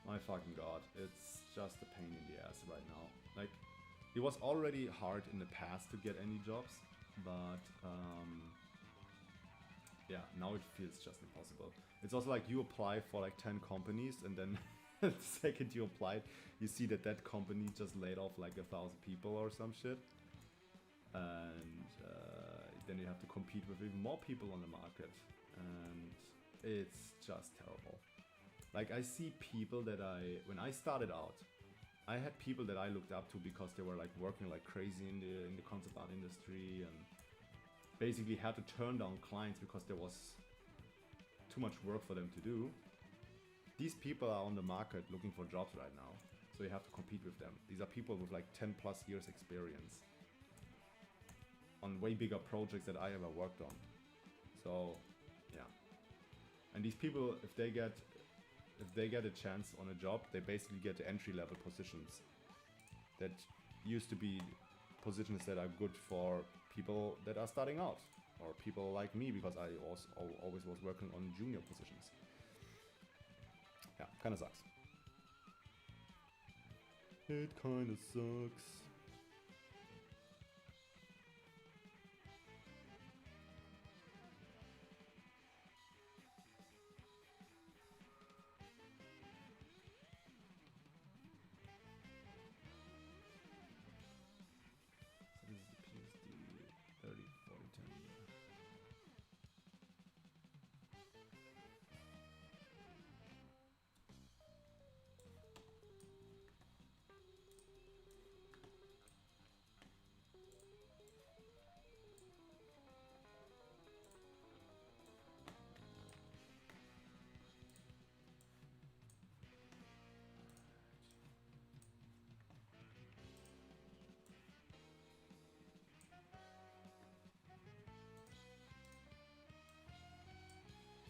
my fucking god, it's just a pain in the ass right now. Like, it was already hard in the past to get any jobs, but yeah, now it feels just impossible. It's also like you apply for like 10 companies and then the second you applied, you see that that company just laid off like 1,000 people or some shit. And then you have to compete with even more people on the market. And it's just terrible. Like I see people that when I started out, I had people that I looked up to because they were like working like crazy in the concept art industry and basically had to turn down clients because there was too much work for them to do. These people are on the market looking for jobs right now, so you have to compete with them. These are people with like 10 plus years experience on way bigger projects that I ever worked on. So yeah, and these people, if they get a chance on a job, they basically get entry-level positions that used to be positions that are good for people that are starting out, or people like me, because I always was working on junior positions. Yeah, kinda sucks. It kinda sucks. So this is the PSD 30, 40, 10.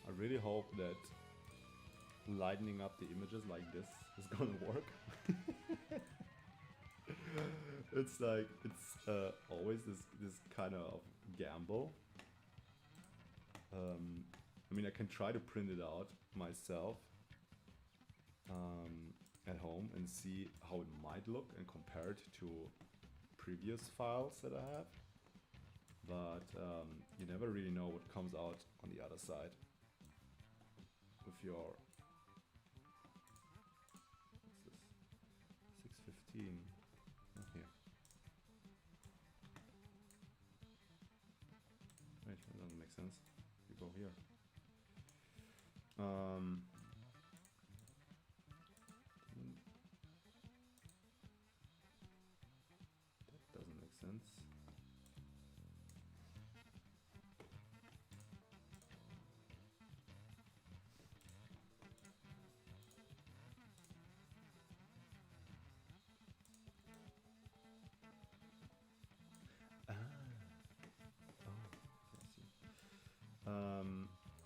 I really hope that lightening up the images like this is gonna work. It's like, it's always this kind of gamble. I mean, I can try to print it out myself at home and see how it might look and compare it to previous files that I have. But you never really know what comes out on the other side with your, what's this, 615, oh, here. Wait, that doesn't make sense. You go here. That doesn't make sense.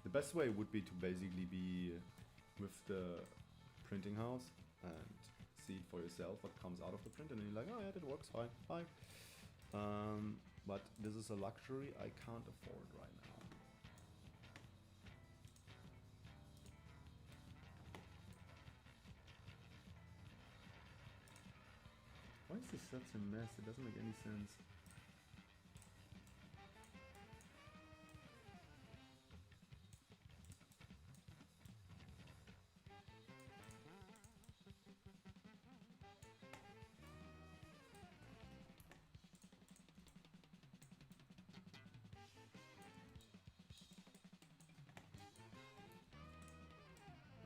The best way would be to basically be with the printing house and see for yourself what comes out of the print, and then you're like, oh yeah, that works fine, fine. But this is a luxury I can't afford right now. Why is this such a mess? It doesn't make any sense.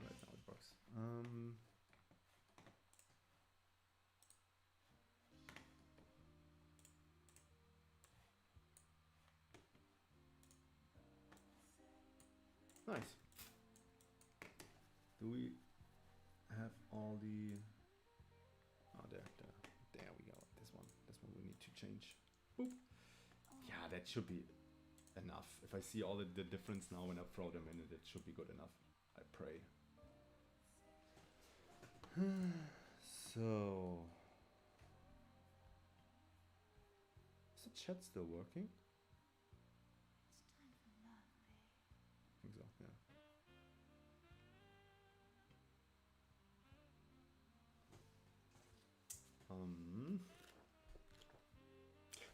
Right now it works. Nice. Do we have all the... Oh, there we go. This one we need to change. Boop. Yeah, that should be enough. If I see all the difference now when I throw them in it should be good enough. I pray. So... chat still working? I think so, yeah.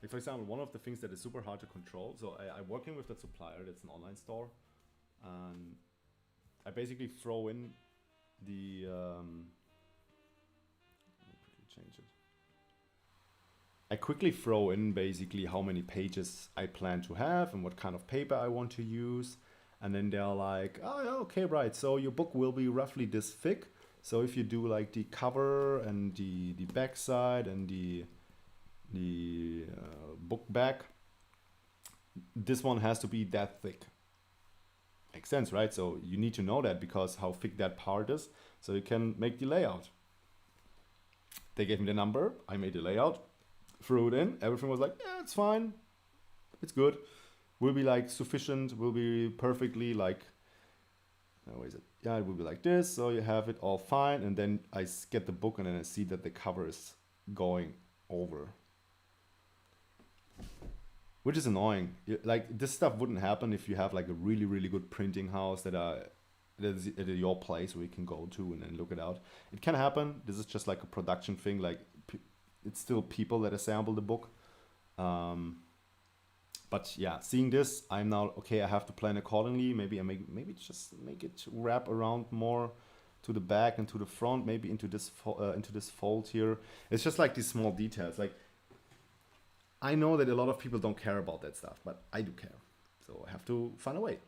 Like for example, one of the things that is super hard to control, so I'm working with that supplier, that's an online store, and I basically throw in the, let me quickly change it. I quickly throw in basically how many pages I plan to have and what kind of paper I want to use. And then they're like, oh, yeah, okay, right. So your book will be roughly this thick. So if you do like the cover and the back side and the book back, this one has to be that thick. Makes sense, right? So you need to know that because how thick that part is, so you can make the layout. They gave me the number, I made the layout, threw it in, everything was like, yeah, it's fine, it's good. Will be like sufficient, will be perfectly like, where is it? Yeah, it will be like this, so you have it all fine, and then I get the book and then I see that the cover is going over. Which is annoying. Like this stuff wouldn't happen if you have like a really, really good printing house that is at your place where you can go to and then look it out. It can happen. This is just like a production thing. Like it's still people that assemble the book. But yeah, seeing this, I'm now okay. I have to plan accordingly. Maybe maybe just make it wrap around more to the back and to the front. Maybe into this fold here. It's just like these small details. Like I know that a lot of people don't care about that stuff, but I do care. So I have to find a way.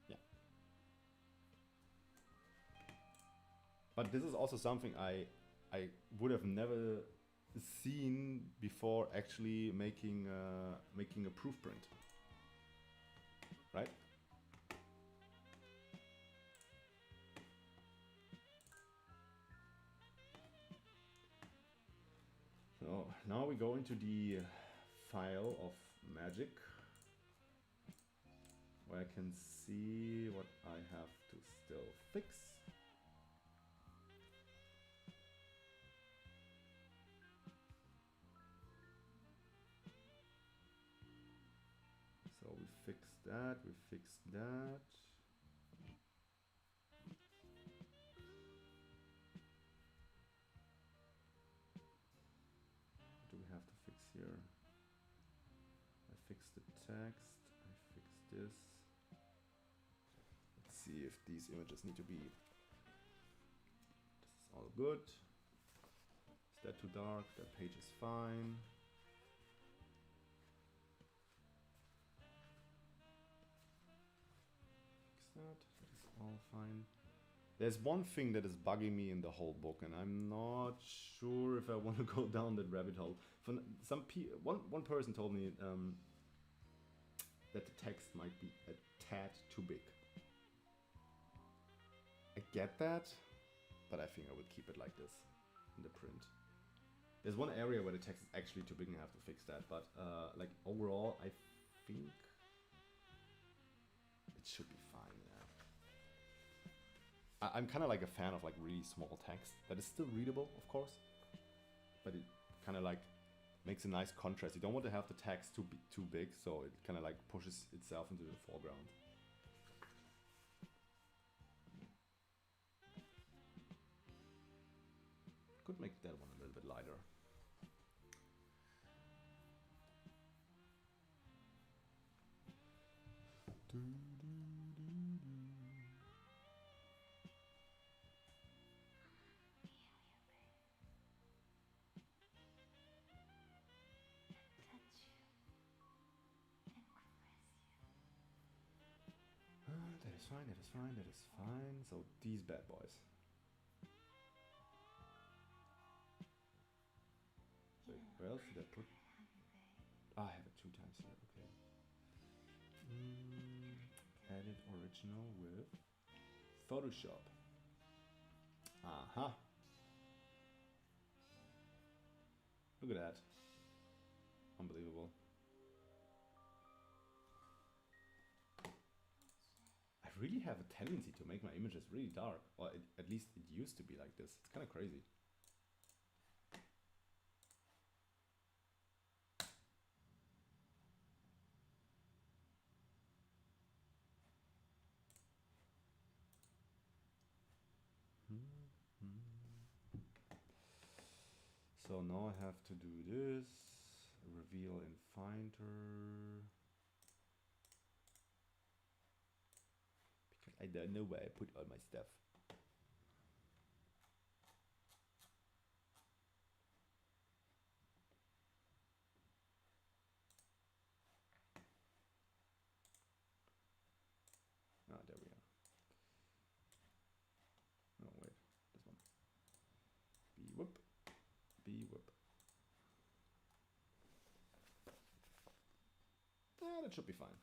Yeah. But this is also something I would have never seen before actually making a proof print. Right? So now we go into the file of magic where I can see what I have to still fix. So we fixed that, we fixed that. What do we have to fix here? I fixed the text, I fixed this. Let's see if these images need to be... This is all good. Is that too dark? That page is fine. Fix that, that is all fine. There's one thing that is bugging me in the whole book, and I'm not sure if I want to go down that rabbit hole. One person told me that the text might be a tad too big. I get that, but I think I would keep it like this in the print. There's one area where the text is actually too big and I have to fix that, but like overall, I think it should be fine. Yeah. I'm kind of like a fan of like really small text that is still readable, of course, but it kind of like makes a nice contrast. You don't want to have the text too big, so it kind of like pushes itself into the foreground. Could make that one a little bit lighter. That is fine, that is fine, that is fine. So these bad boys. Wait, where else did I put? Ah, I have it 2 times here, okay. Edit original with Photoshop. Aha. Look at that. Unbelievable. I really have a tendency to make my images really dark. Or at least it used to be like this. It's kind of crazy. So now I have to do this, reveal in Finder. Because I don't know where I put all my stuff. Ah, there we are. No, wait, this one. B-whoop, B-whoop. Ah, that should be fine.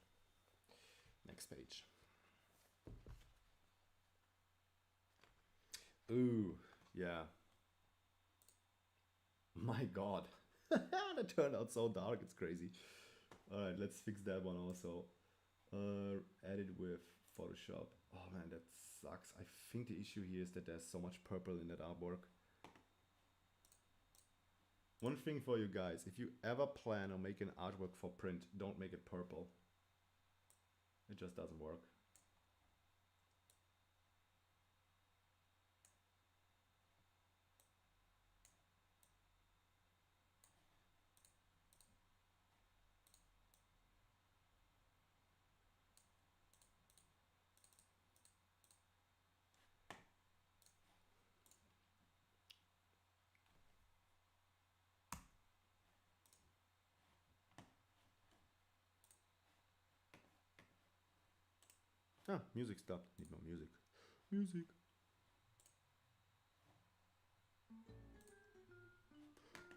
Next page. Ooh, yeah. My God, that turned out so dark, it's crazy. All right, let's fix that one also. Edit with Photoshop. Oh man, that sucks. I think the issue here is that there's so much purple in that artwork. One thing for you guys, if you ever plan on making artwork for print, don't make it purple. It just doesn't work. Ah, music stopped. Need more music. Music.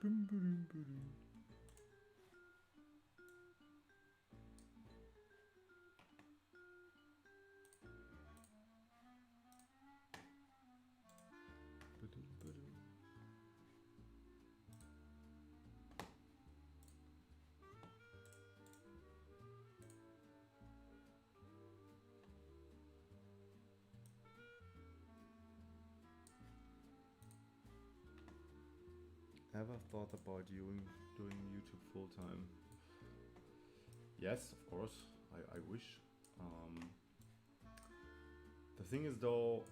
Boom, boom, boom. Ever thought about doing YouTube full time? Yes, of course. I wish. The thing is, though,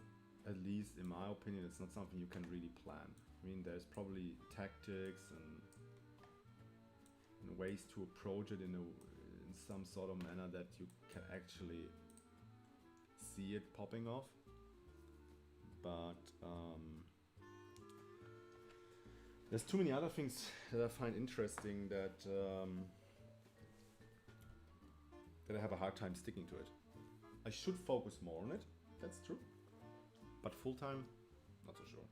at least in my opinion, it's not something you can really plan. I mean, there's probably tactics and ways to approach it in some sort of manner that you can actually see it popping off. But there's too many other things that I find interesting that that I have a hard time sticking to it. I should focus more on it, that's true. But full time, not so sure.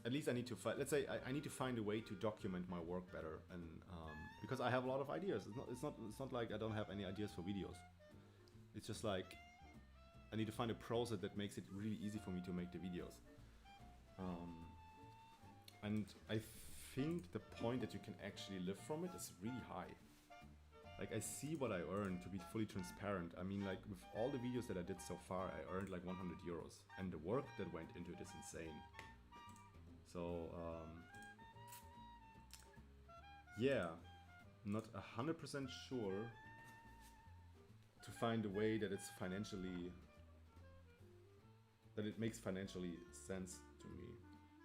At least I need to find, let's say I need to find a way to document my work better, and because I have a lot of ideas. It's not like I don't have any ideas for videos. It's just like I need to find a process that makes it really easy for me to make the videos. And I think the point that you can actually live from it is really high. Like, I see what I earn, to be fully transparent. I mean, like, with all the videos that I did so far, I earned like 100 euros. And the work that went into it is insane. So, yeah, not 100% sure to find a way that it's financially, that it makes financially sense to me.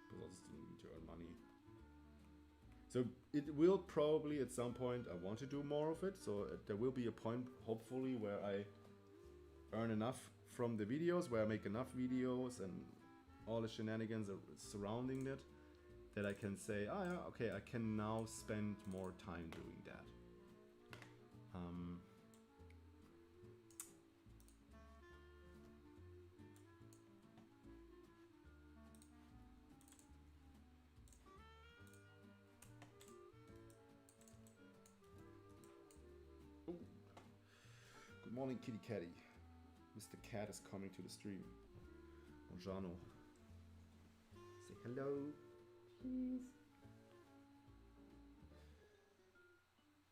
Because I still need to earn money. So it will probably at some point, I want to do more of it. So there will be a point, hopefully, where I earn enough from the videos, where I make enough videos and all the shenanigans surrounding it, that I can say, oh yeah, okay, I can now spend more time doing that. Ooh. Good morning, kitty catty. Mr. Cat is coming to the stream. Bonjano. Say hello, please.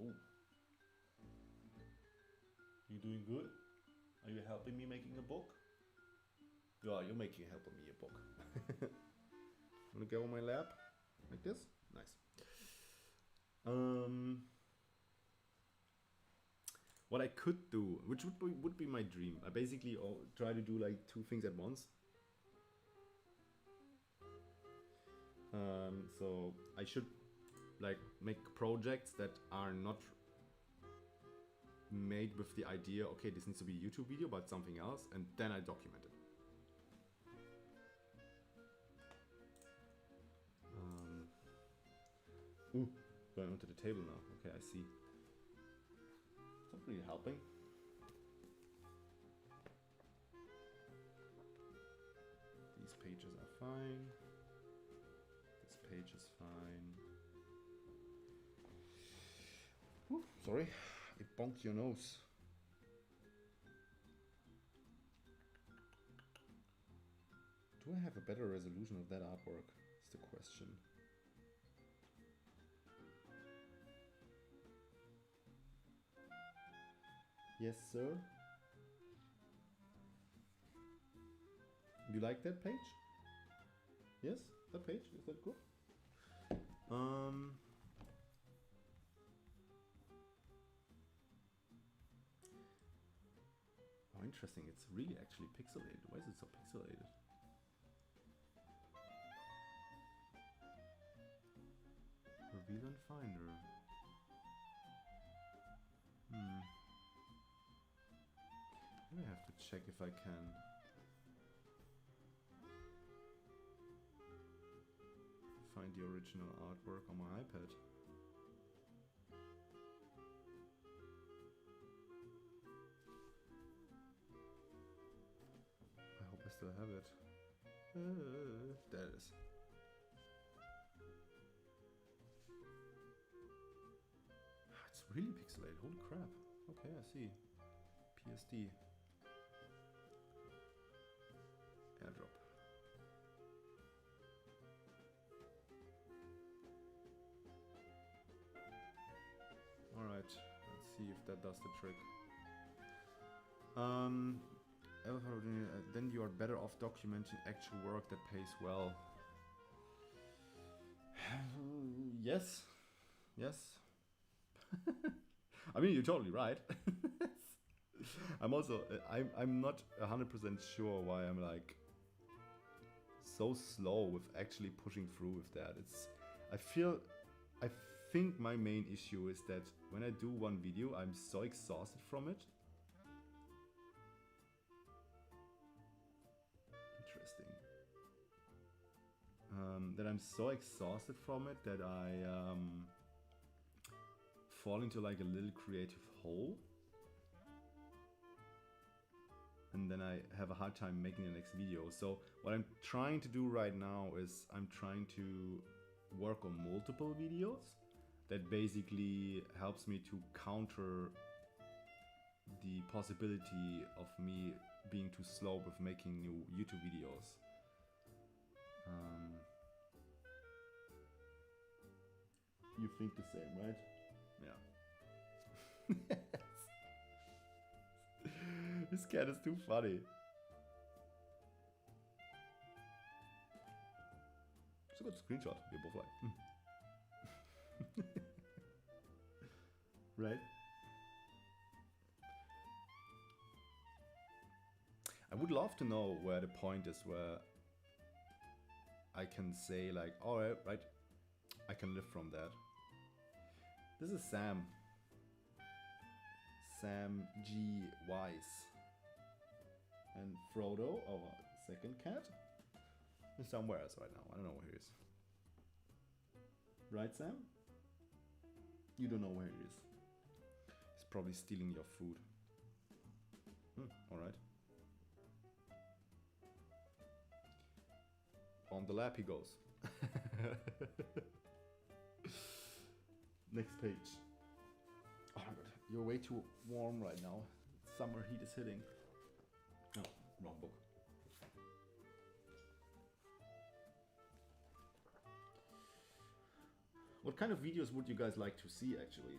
Oh. You doing good? Are you helping me making a book? Yeah, you're helping me a book. Wanna go on my lap? Like this? Nice. What I could do, which would be my dream, I basically try to do like two things at once. So I should like make projects that are not made with the idea, okay, this needs to be a YouTube video but something else, and then I document it. Going onto the table now. Okay, I see. It's not really helping. These pages are fine. This page is fine. Ooh, sorry, I bonked your nose. Do I have a better resolution of that artwork? Is the question. Yes, sir. You like that page? Yes, that page, is that good? Oh, interesting. It's really actually pixelated. Why is it so pixelated? Reveal and Finder. Maybe I have to check if I can. Find the original artwork on my iPad. I hope I still have it. There it is. It's really pixelated, holy crap. Okay, I see. PSD. Airdrop. Alright, let's see if that does the trick. Then you are better off documenting actual work that pays well. Yes. Yes. I mean, you're totally right. I'm also, I'm not 100% sure why I'm like so slow with actually pushing through with that. I think my main issue is that when I do one video, I'm so exhausted from it. Interesting. That I'm so exhausted from it that I fall into like a little creative hole. And then I have a hard time making the next video. So what I'm trying to do right now is I'm trying to work on multiple videos. That basically helps me to counter the possibility of me being too slow with making new YouTube videos. You think the same, right? Yeah. This cat is too funny. It's a good screenshot. We're both like, right? I would love to know where the point is where I can say like, alright, right, I can live from that. This is Sam. Sam G. Wise. And Frodo, our second cat, is somewhere else right now. I don't know where he is. Right, Sam? You don't know where he is. He's probably stealing your food. Alright. On the lap he goes. Next page. Oh my god, you're way too warm right now. Summer heat is hitting. No, wrong book. What kind of videos would you guys like to see actually?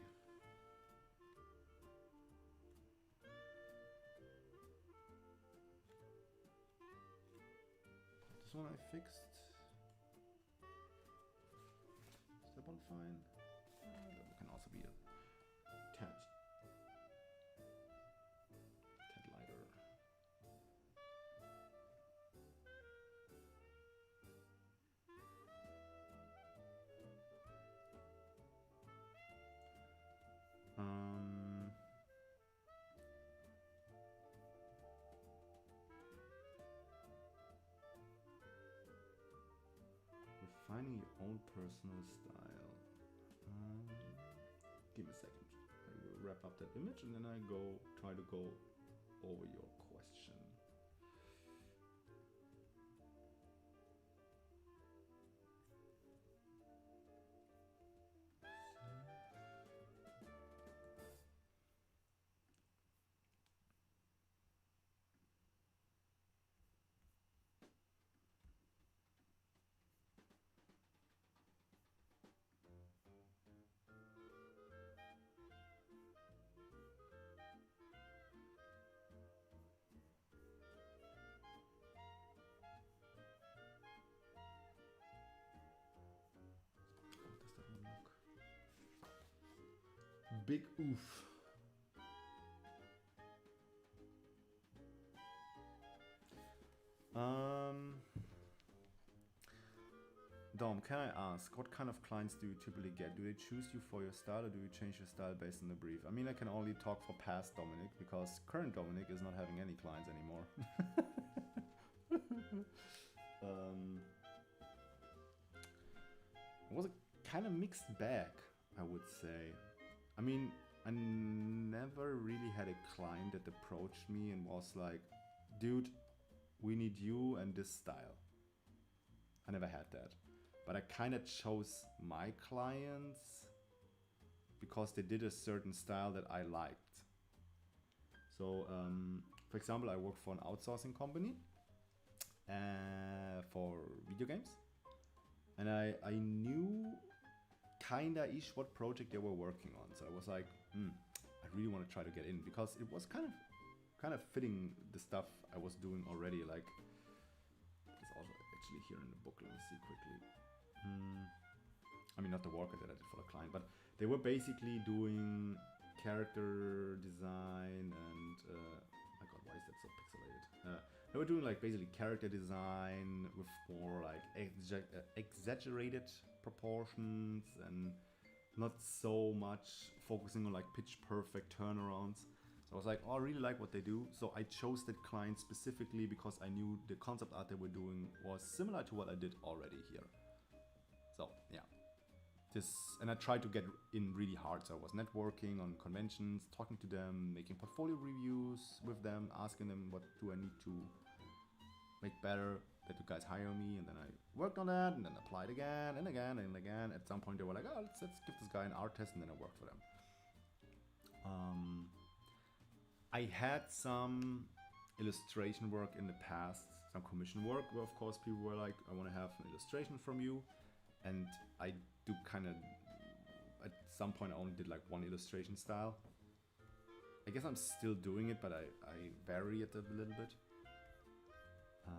This one I fixed. Is that one fine? That can also be a tad lighter. defining your own personal style. Give me a second. I will wrap up that image and then I try to go over your question. Big oof. Dom, can I ask, what kind of clients do you typically get? Do they choose you for your style or do you change your style based on the brief? I mean, I can only talk for past Dominic because current Dominic is not having any clients anymore. It was a kind of mixed bag, I would say. I mean, I never really had a client that approached me and was like, dude, we need you and this style. I never had that. But I kind of chose my clients because they did a certain style that I liked. So, for example, I worked for an outsourcing company for video games. And I knew kinda-ish what project they were working on. So I was like, I really want to try to get in because it was kind of fitting the stuff I was doing already. Like, it's also actually here in the book. Let me see quickly. I mean, not the work that I did for the client, but they were basically doing character design and my god, why is that so pixelated? They were doing like basically character design with more like exaggerated proportions and not so much focusing on like pitch perfect turnarounds. So I was like, oh, I really like what they do. So I chose that client specifically because I knew the concept art they were doing was similar to what I did already here. So yeah, and I tried to get in really hard. So I was networking on conventions, talking to them, making portfolio reviews with them, asking them what do I need to make better that you guys hire me. And then I worked on that and then applied again and again and again. At some point they were like, oh, let's give this guy an art test, and then I worked for them. I had some illustration work in the past, some commission work, where of course people were like, I want to have an illustration from you. And I do kind of, at some point I only did like one illustration style. I guess I'm still doing it, but I vary it a little bit. I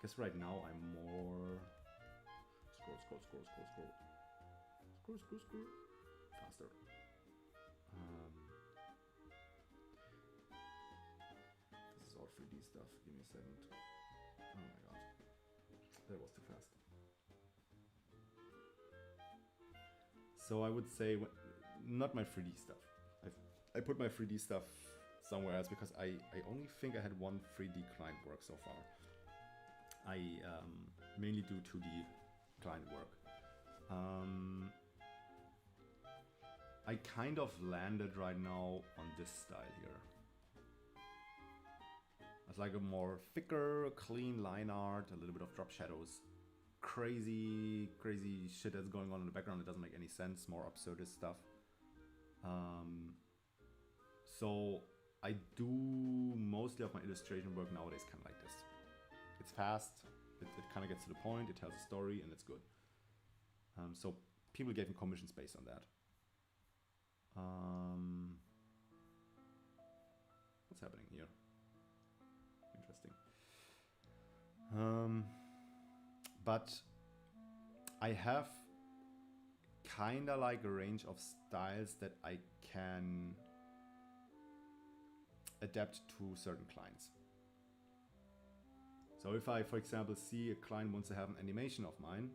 guess right now I'm more, scroll, faster. This is all 3D stuff, give me a second. Oh my god. That was too fast. So I would say, not my 3D stuff. I put my 3D stuff somewhere else because I only think I had one 3D client work so far. I mainly do 2D client work. I kind of landed right now on this style here. It's like a more thicker, clean line art, a little bit of drop shadows. Crazy shit that's going on in the background that doesn't make any sense, more absurdist stuff. So I do mostly of my illustration work nowadays kind of like this. It's fast, it kind of gets to the point, it tells a story, and it's good. So people gave me commissions based on that. What's happening here? Interesting. But I have kinda like a range of styles that I can adapt to certain clients. So if I, for example, see a client wants to have an animation of mine,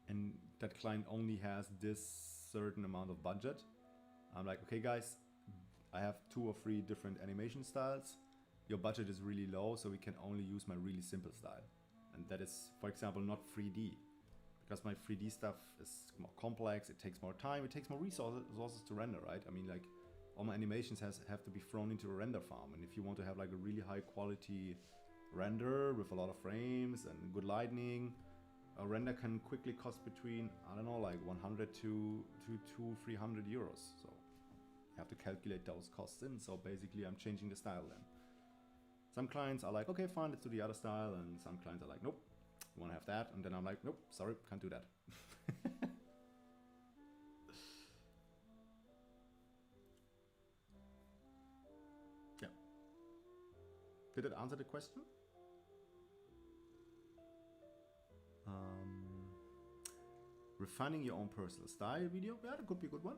and that client only has this certain amount of budget, I'm like, okay guys, I have 2 or 3 different animation styles. Your budget is really low, so we can only use my really simple style. And that is, for example, not 3D. Because my 3D stuff is more complex, it takes more time, it takes more resources to render, right? I mean, like, all my animations have to be thrown into a render farm. And if you want to have like a really high quality render with a lot of frames and good lighting, a render can quickly cost between, I don't know, like 100 to 300 euros. So you have to calculate those costs in. So basically I'm changing the style then. Some clients are like, okay, fine, let's do the other style. And some clients are like, nope, you want to have that. And then I'm like, nope, sorry, can't do that. Yeah. Did it answer the question? Refining your own personal style video. Yeah, that could be a good one.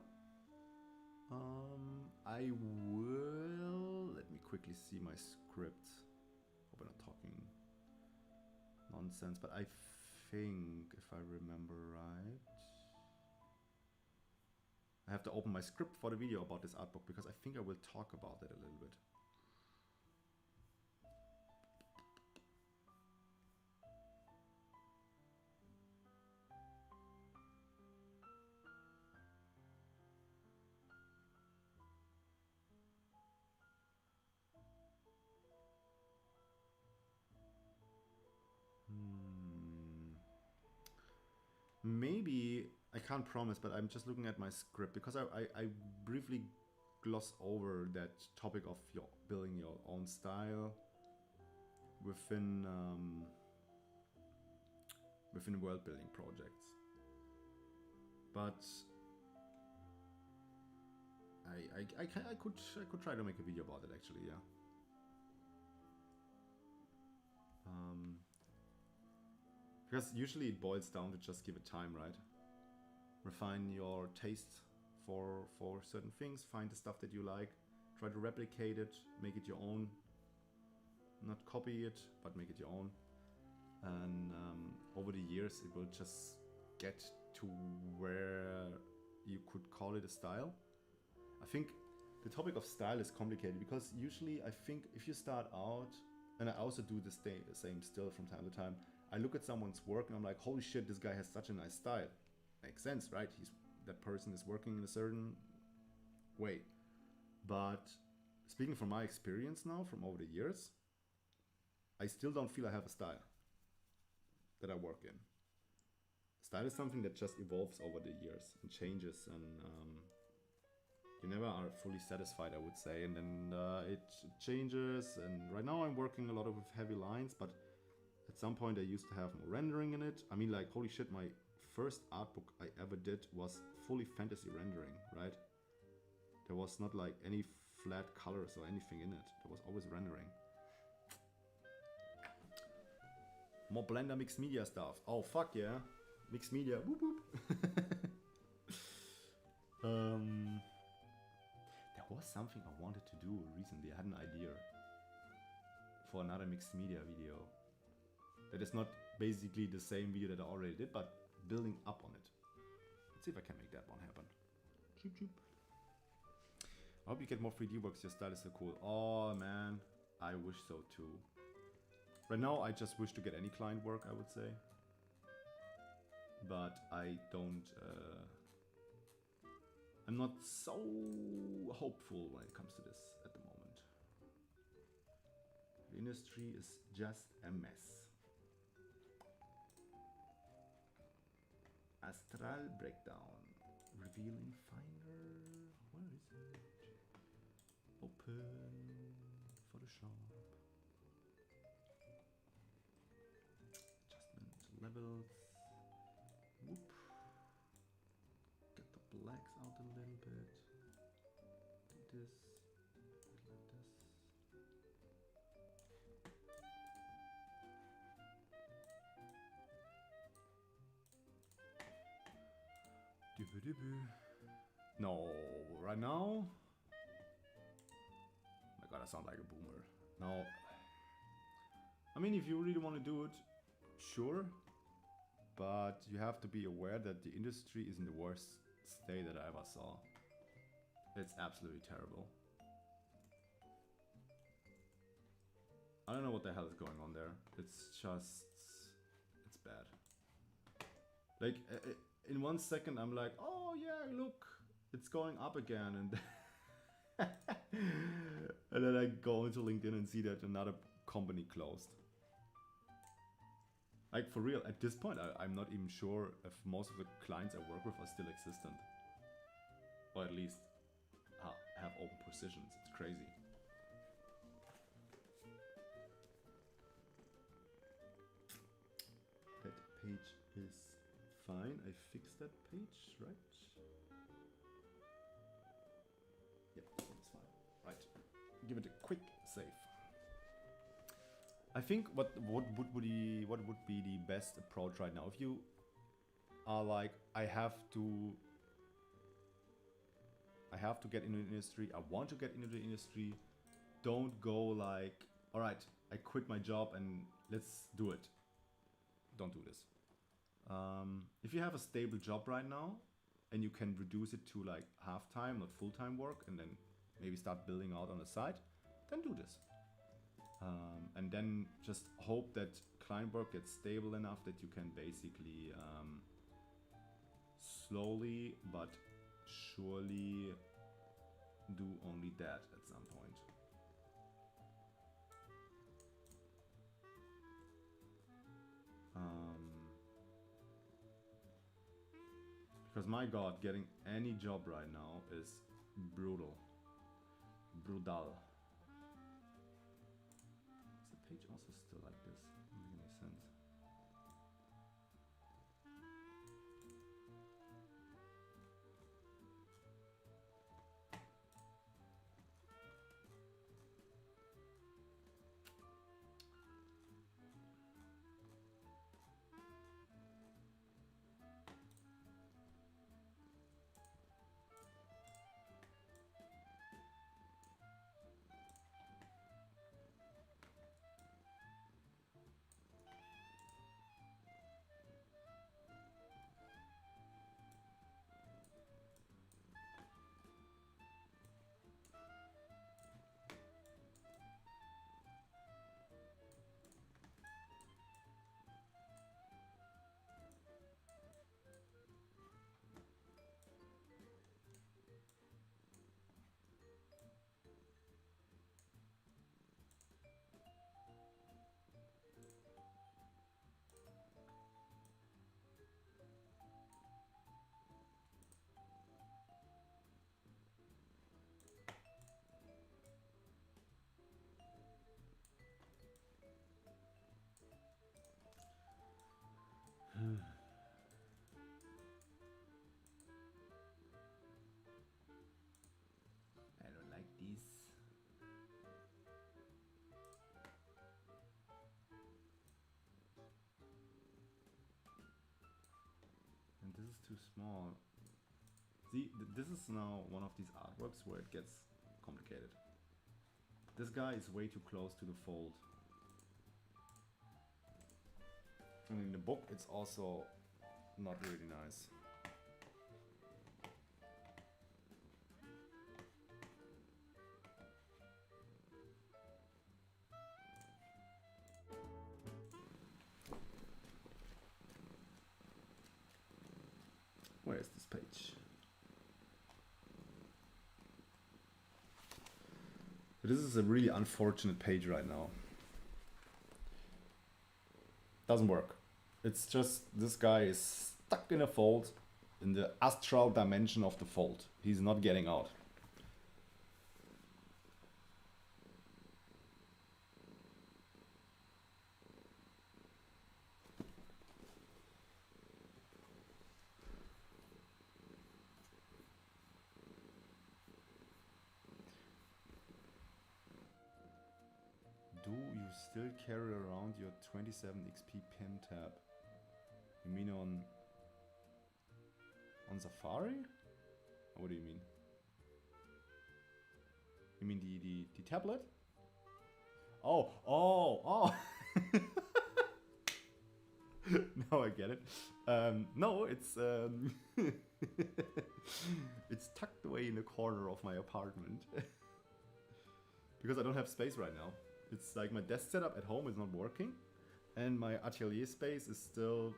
I will... Let me quickly see my script. Hope I'm not talking nonsense, but I think, if I remember right, I have to open my script for the video about this art book, because I think I will talk about it a little bit. Maybe, I can't promise, but I'm just looking at my script, because I briefly gloss over that topic of building your own style within within world building projects. But I could try to make a video about it actually, yeah. Because usually it boils down to just give it time, right? Refine your taste for certain things, find the stuff that you like, try to replicate it, make it your own. Not copy it, but make it your own. And over the years it will just get to where you could call it a style. I think the topic of style is complicated, because usually I think if you start out, and I also do the same still from time to time, I look at someone's work and I'm like, holy shit, this guy has such a nice style. Makes sense, right? That person is working in a certain way. But speaking from my experience now, from over the years, I still don't feel I have a style that I work in. Style is something that just evolves over the years and changes, and you never are fully satisfied, I would say. And then it changes, and right now I'm working a lot with heavy lines, but at some point I used to have more rendering in it. I mean, like, holy shit, my first art book I ever did was fully fantasy rendering, right? There was not like any flat colors or anything in it. There was always rendering. More Blender mixed media stuff. Oh, fuck yeah. Mixed media. Whoop whoop. There was something I wanted to do recently. I had an idea for another mixed media video. That is not basically the same video that I already did, but building up on it. Let's see if I can make that one happen. Choop choop. I hope you get more 3D works. Your style is so cool. Oh man, I wish so too. Right now I just wish to get any client work, I would say. But I don't... I'm not so hopeful when it comes to this at the moment. The industry is just a mess. Astral breakdown. Revealing Finder. Where is it? Open Photoshop. Adjustment levels. Whoop. Get the blacks out a little bit. Do this. Like this. No, right now? Oh my god, I sound like a boomer. No. I mean, if you really want to do it, sure. But you have to be aware that the industry is in the worst state that I ever saw. It's absolutely terrible. I don't know what the hell is going on there. It's just... bad. Like, in 1 second I'm like, oh yeah, look, it's going up again, and and then I go into LinkedIn and see that another company closed. Like, for real, at this point, I'm not even sure if most of the clients I work with are still existent. Or at least have open positions. It's crazy. That page is fine. I fixed that page, right? Yep, it's fine. Right. Give it a quick save. I think what would be the best approach right now, if you are like, I have to get into the industry, I want to get into the industry, don't go like, all right, I quit my job and let's do it. Don't do this. If you have a stable job right now and you can reduce it to like half-time, not full-time work, and then maybe start building out on the side, then do this. And then just hope that client work gets stable enough that you can basically slowly but surely do only that at some point. Because my god, getting any job right now is brutal. Brutal. Is the page also still like this? Doesn't make any sense. I don't like this. And this is too small. See, this is now one of these artworks where it gets complicated. This guy is way too close to the fold. And in the book it's also not really nice. Where is this page? This is a really unfortunate page right now. Doesn't work. It's just, this guy is stuck in a fold, in the astral dimension of the fold. He's not getting out. Do you still carry around your 27 XP pen tab? You mean on Safari? Or what do you mean? You mean the tablet? Oh. Now I get it. No, it's it's tucked away in the corner of my apartment. Because I don't have space right now. It's like my desk setup at home is not working. And my atelier space is still...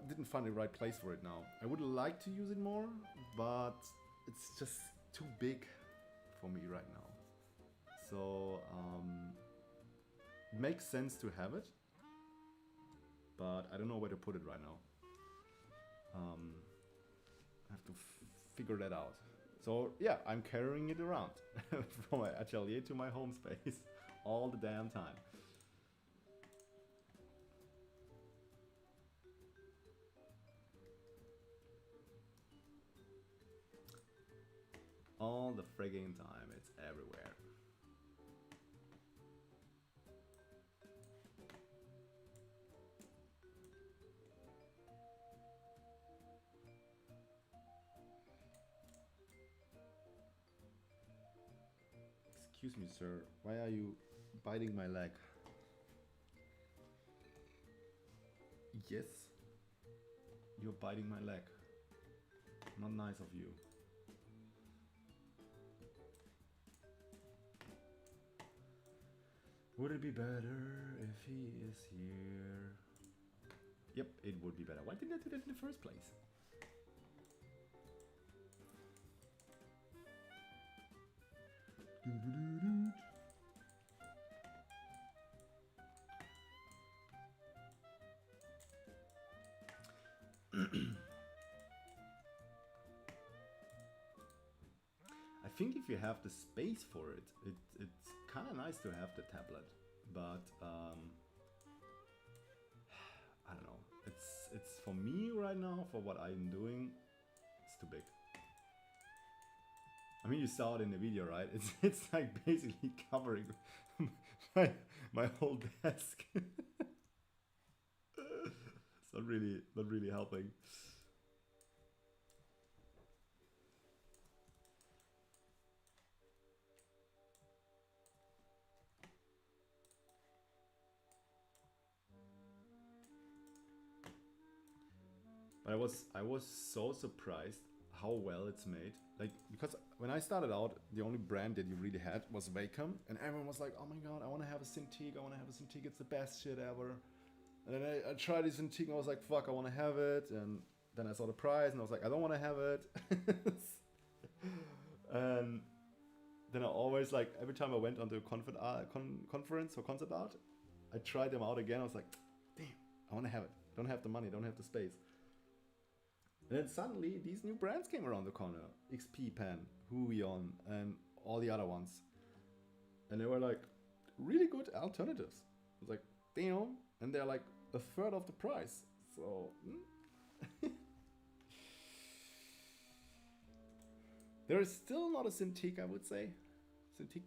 didn't find the right place for it now. I would like to use it more, but it's just too big for me right now. So it makes sense to have it, but I don't know where to put it right now. I have to figure that out. So yeah, I'm carrying it around from my atelier to my home space all the damn time. All the frigging time, it's everywhere. Excuse me, sir, why are you biting my leg? Yes, you're biting my leg. Not nice of you. Would it be better if he is here? Yep, it would be better. Why didn't I do that in the first place? I think if you have the space for it, it's kind of nice to have the tablet, but I don't know. It's for me right now, for what I'm doing, it's too big. I mean, you saw it in the video, right? It's like basically covering my whole desk. It's not really helping. But I was so surprised how well it's made. Like, because when I started out, the only brand that you really had was Wacom, and everyone was like, oh my god, I want to have a Cintiq, I want to have a Cintiq, it's the best shit ever. And then I tried this Cintiq and I was like, fuck, I want to have it. And then I saw the price and I was like, I don't want to have it. And then I always, like, every time I went onto a conference or concept art, I tried them out again. I was like, damn, I want to have it. Don't have the money, don't have the space. And then suddenly these new brands came around the corner. XP Pen, Huion, and all the other ones. And they were like really good alternatives. I was like, damn, and they're like a third of the price. So there is still not a Cintiq, I would say. Cintiq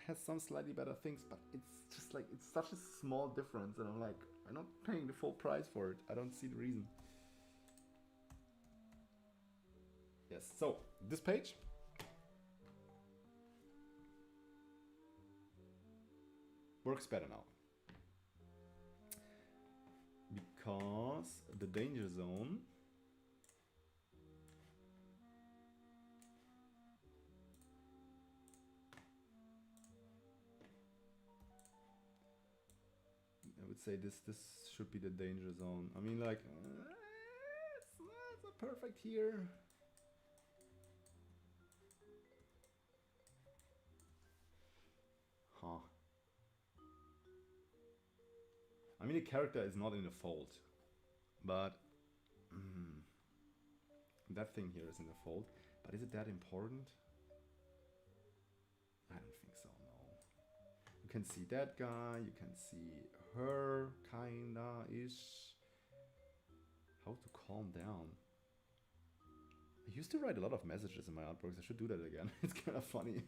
has some slightly better things, but it's just like, it's such a small difference, and I'm like, I'm not paying the full price for it. I don't see the reason. Yes, so this page works better now. Because the danger zone I would say this should be the danger zone. I mean, like, it's not perfect here. Huh. I mean, the character is not in the fold, but that thing here is in the fold. But is it that important? I don't think so, no. You can see that guy, you can see her, kinda-ish. How to calm down. I used to write a lot of messages in my artbooks. I should do that again. It's kind of funny.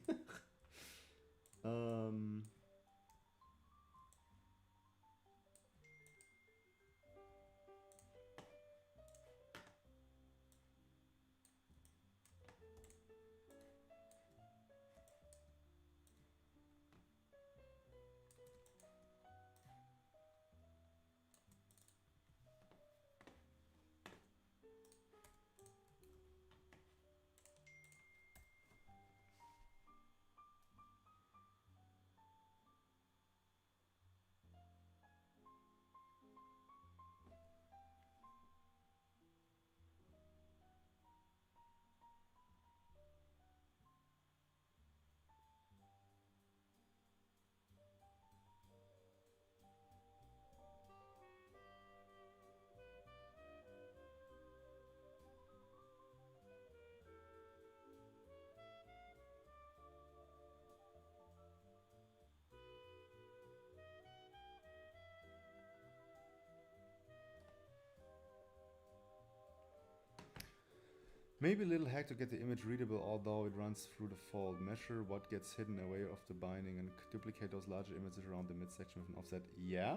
Maybe a little hack to get the image readable, although it runs through the fold. Measure what gets hidden away of the binding and duplicate those larger images around the midsection with an offset. Yeah,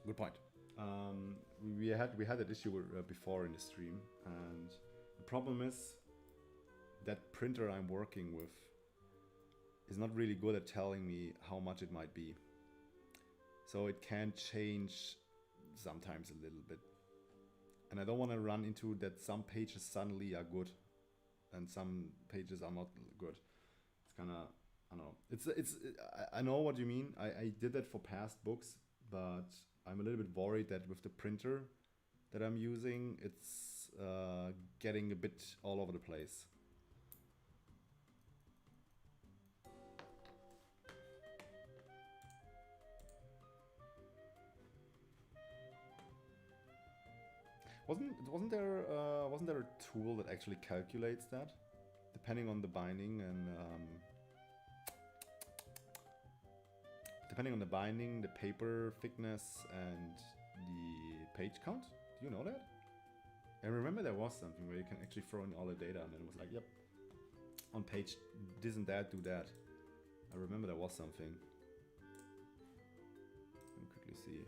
good point. We had that issue before in the stream, and the problem is that printer I'm working with is not really good at telling me how much it might be. So it can change sometimes a little bit. And I don't want to run into that some pages suddenly are good and some pages are not good. It's kind of, I don't know. I know what you mean. I did that for past books, but I'm a little bit worried that with the printer that I'm using, it's getting a bit all over the place. Wasn't there a tool that actually calculates that, depending on the binding and the paper thickness and the page count? Do you know that? I remember there was something where you can actually throw in all the data and then it was like, yep, on page doesn't that do that. I remember there was something. Let me quickly see.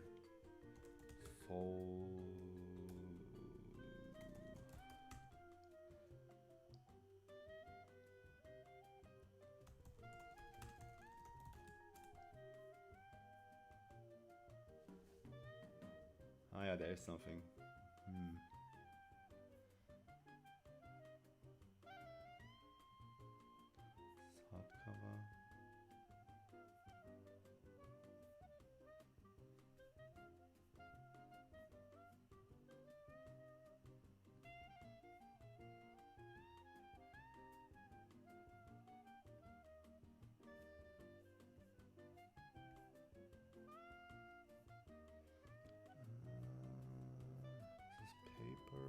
Ah yeah, there is something. Hardcover. This is paper.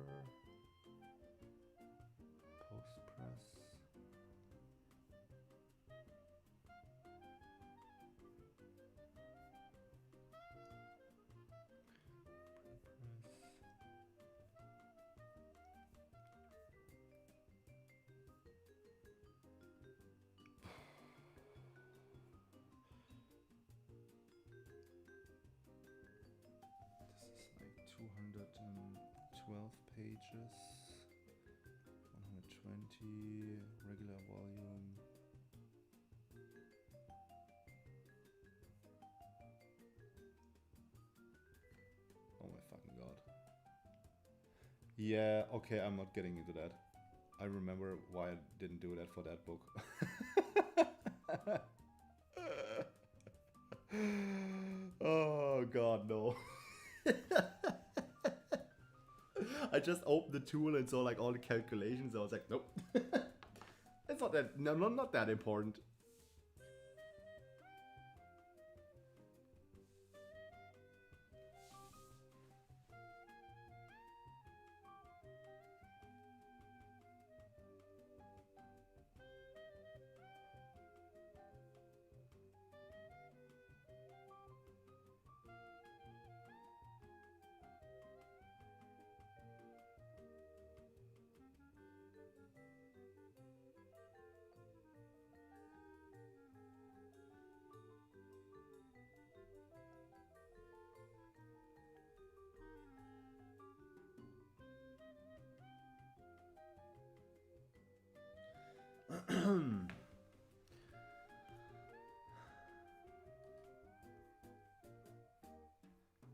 Post press. This is like 212 pages, 120 regular volume. Oh my fucking god. Yeah, okay, I'm not getting into that. I remember why I didn't do that for that book. Oh god, no. I just opened the tool and saw like all the calculations. I was like, nope. It's not that, no, not that important.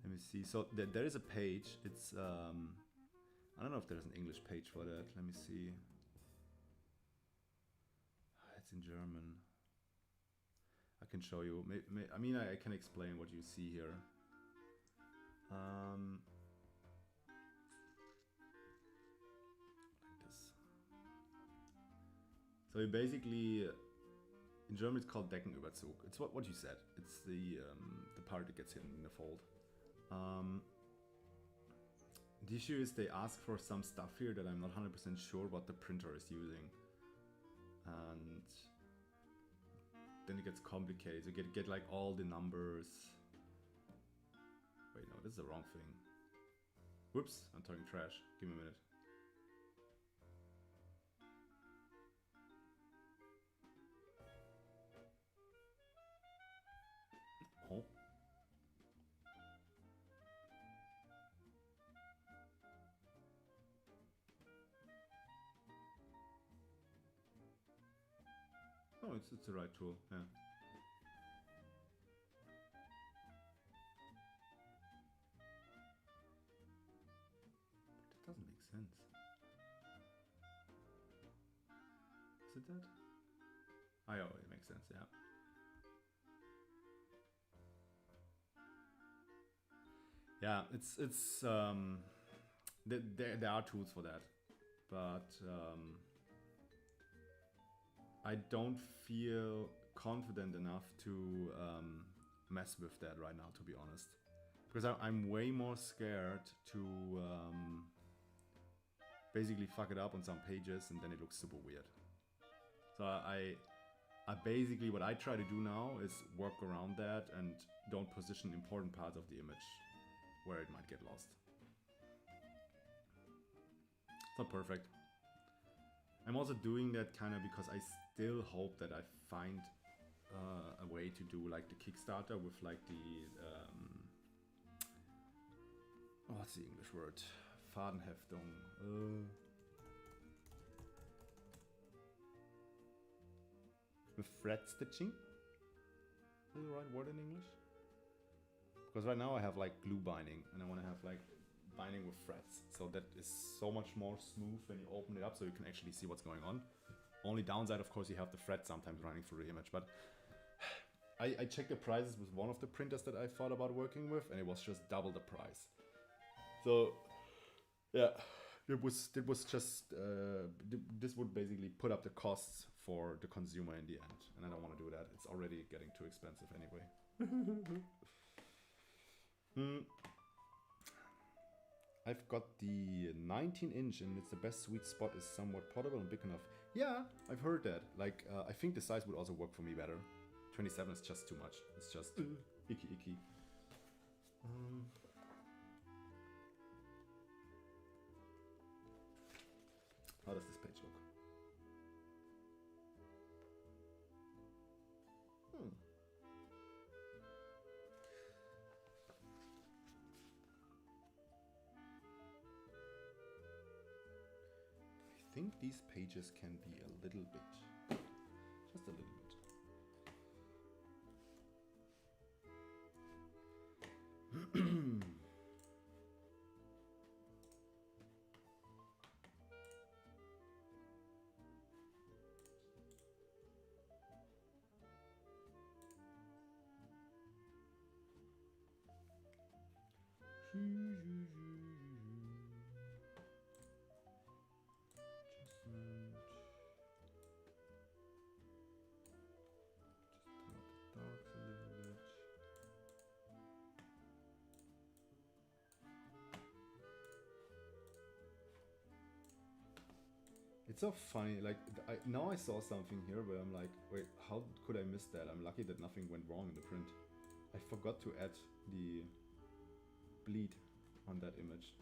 Let me see. So there is a page. It's I don't know if there's an English page for that. Let me see. It's in German. I can show you. I mean, I can explain what you see here. Like this. So you basically, in German it's called Deckenüberzug. It's what you said. It's the part that gets hidden in the fold. The issue is they ask for some stuff here that I'm not 100% sure what the printer is using. And then it gets complicated. You get like all the numbers. Wait, no, this is the wrong thing. Whoops, I'm talking trash. Give me a minute. No, it's the right tool, yeah. But it doesn't make sense. Is it that? Oh, yeah, it makes sense, yeah. Yeah, it's there are tools for that, but I don't feel confident enough to mess with that right now, to be honest, because I'm way more scared to basically fuck it up on some pages and then it looks super weird. So I basically, what I try to do now is work around that and don't position important parts of the image where it might get lost. It's not perfect. I'm also doing that kind of because I still hope that I find a way to do like the Kickstarter with like the what's the English word? Fadenheftung. With thread stitching? Is that the right word in English? Because right now I have like glue binding and I want to have like binding with threads. So that is so much more smooth when you open it up so you can actually see what's going on. Only downside, of course, you have the thread sometimes running through the image. But I checked the prices with one of the printers that I thought about working with and it was just double the price. So yeah, it was just, this would basically put up the costs for the consumer in the end. And I don't want to do that. It's already getting too expensive anyway. I've got the 19-inch and it's the best sweet spot is somewhat portable and big enough. Yeah, I've heard that. Like, I think the size would also work for me better. 27 is just too much. It's just icky. How does this page look? I think these pages can be a little bit, just a little bit. It's so funny, like, now I saw something here where I'm like, wait, how could I miss that? I'm lucky that nothing went wrong in the print. I forgot to add the bleed on that image.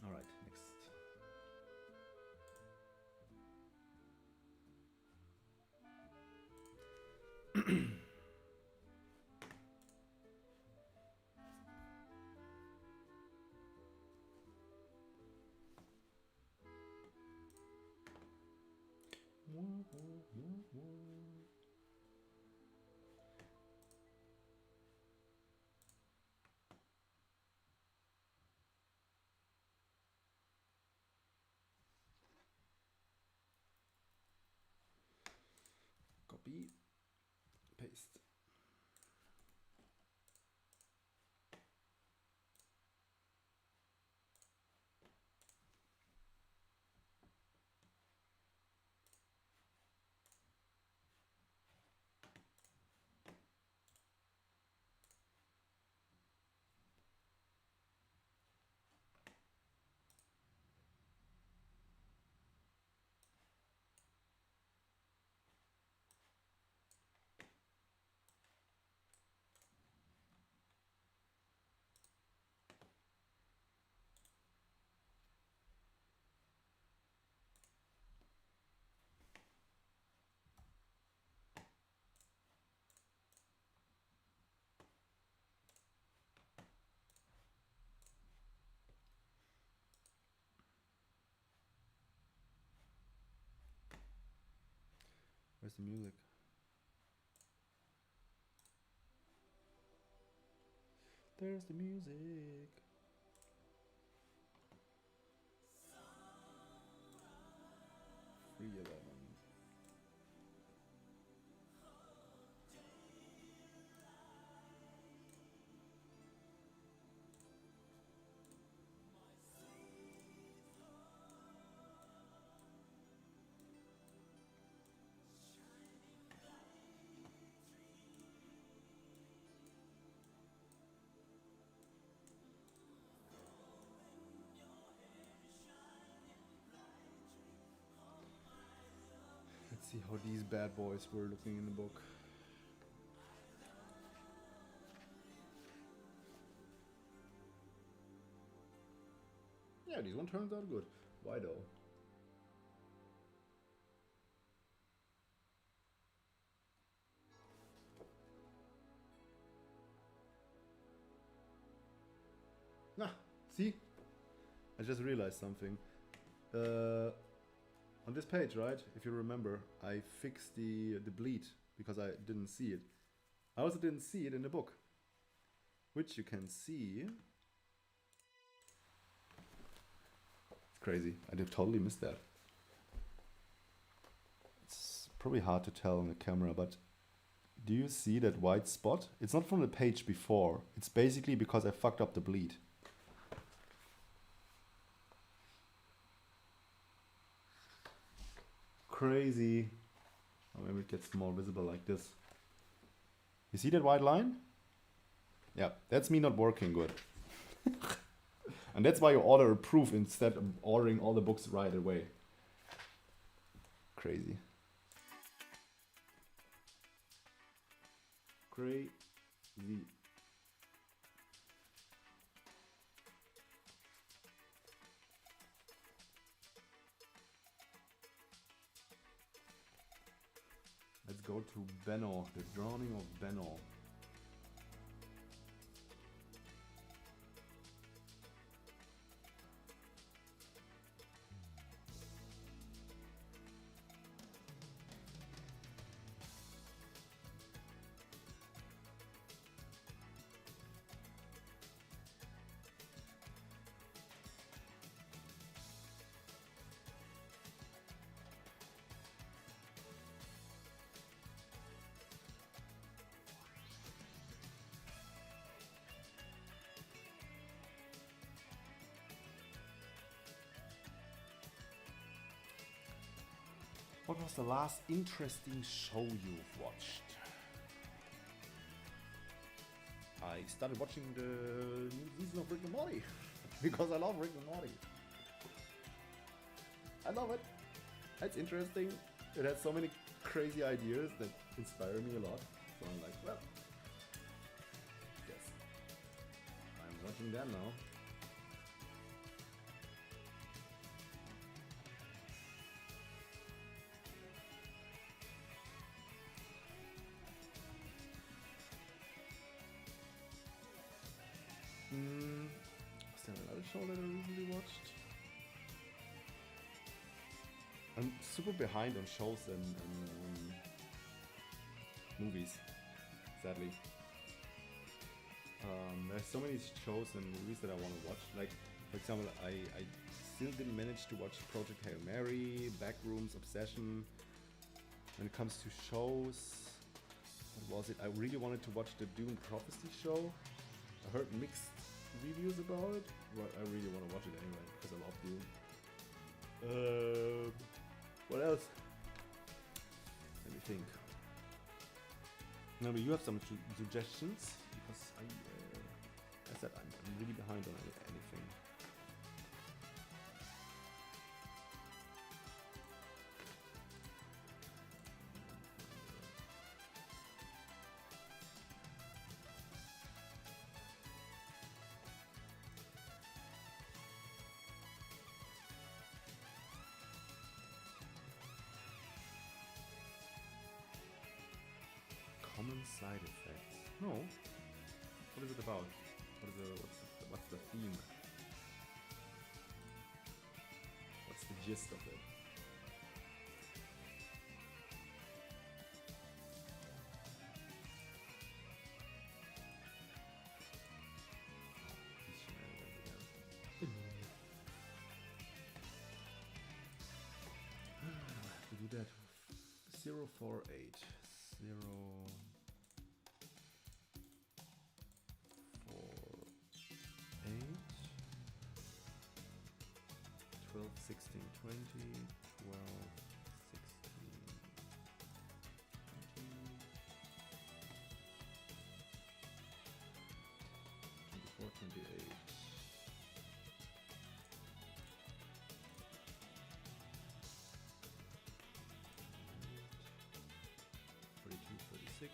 All right, next. copy, paste. Where's the music? There's the music. .311. Let's see how these bad boys were looking in the book. Yeah, this one turns out good. Why though? Nah, see? I just realized something. On this page, right? If you remember, I fixed the bleed because I didn't see it. I also didn't see it in the book, which you can see. It's crazy. I did totally miss that. It's probably hard to tell on the camera, but do you see that white spot? It's not from the page before. It's basically because I fucked up the bleed. Crazy. Oh, maybe it gets more visible like this. You see that white line? Yeah, that's me not working good. And that's why you order a proof instead of ordering all the books right away. Crazy. Crazy. Let's go to Benno, the Drowning of Benno. What was the last interesting show you've watched? I started watching the new season of Rick and Morty because I love Rick and Morty. I love it. It's interesting. It has so many crazy ideas that inspire me a lot. So I'm like, well, yes, I'm watching that now. Was there another show that I recently watched? I'm super behind on shows and movies, sadly. There's so many shows and movies that I want to watch. Like, for example, I still didn't manage to watch Project Hail Mary, Backrooms, Obsession. when it comes to shows, what was it? I really wanted to watch the Dune Prophecy show. I heard mixed reviews about it, but I really want to watch it anyway because I love Dune. What else? Let me think. Maybe you have some suggestions because I said I'm really behind on anything. Common side effects. No. What is it about? What's the theme? What's the gist of it? To do that. 048. 12, 16, 20, 12, 16, 20, 24, 28. 32, 36.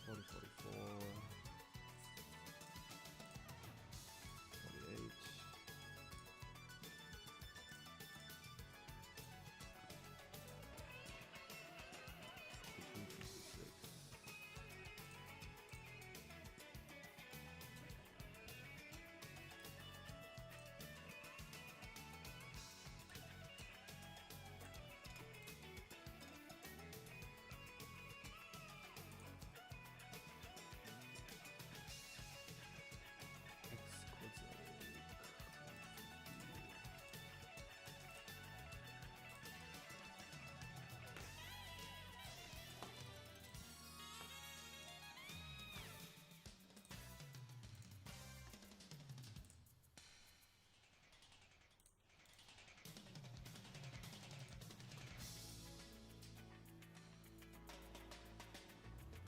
40, 44, 48, 56.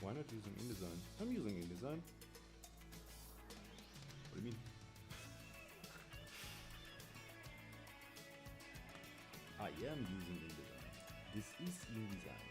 Why not using InDesign? I'm using InDesign. What do you mean? I am using InDesign. This is InDesign.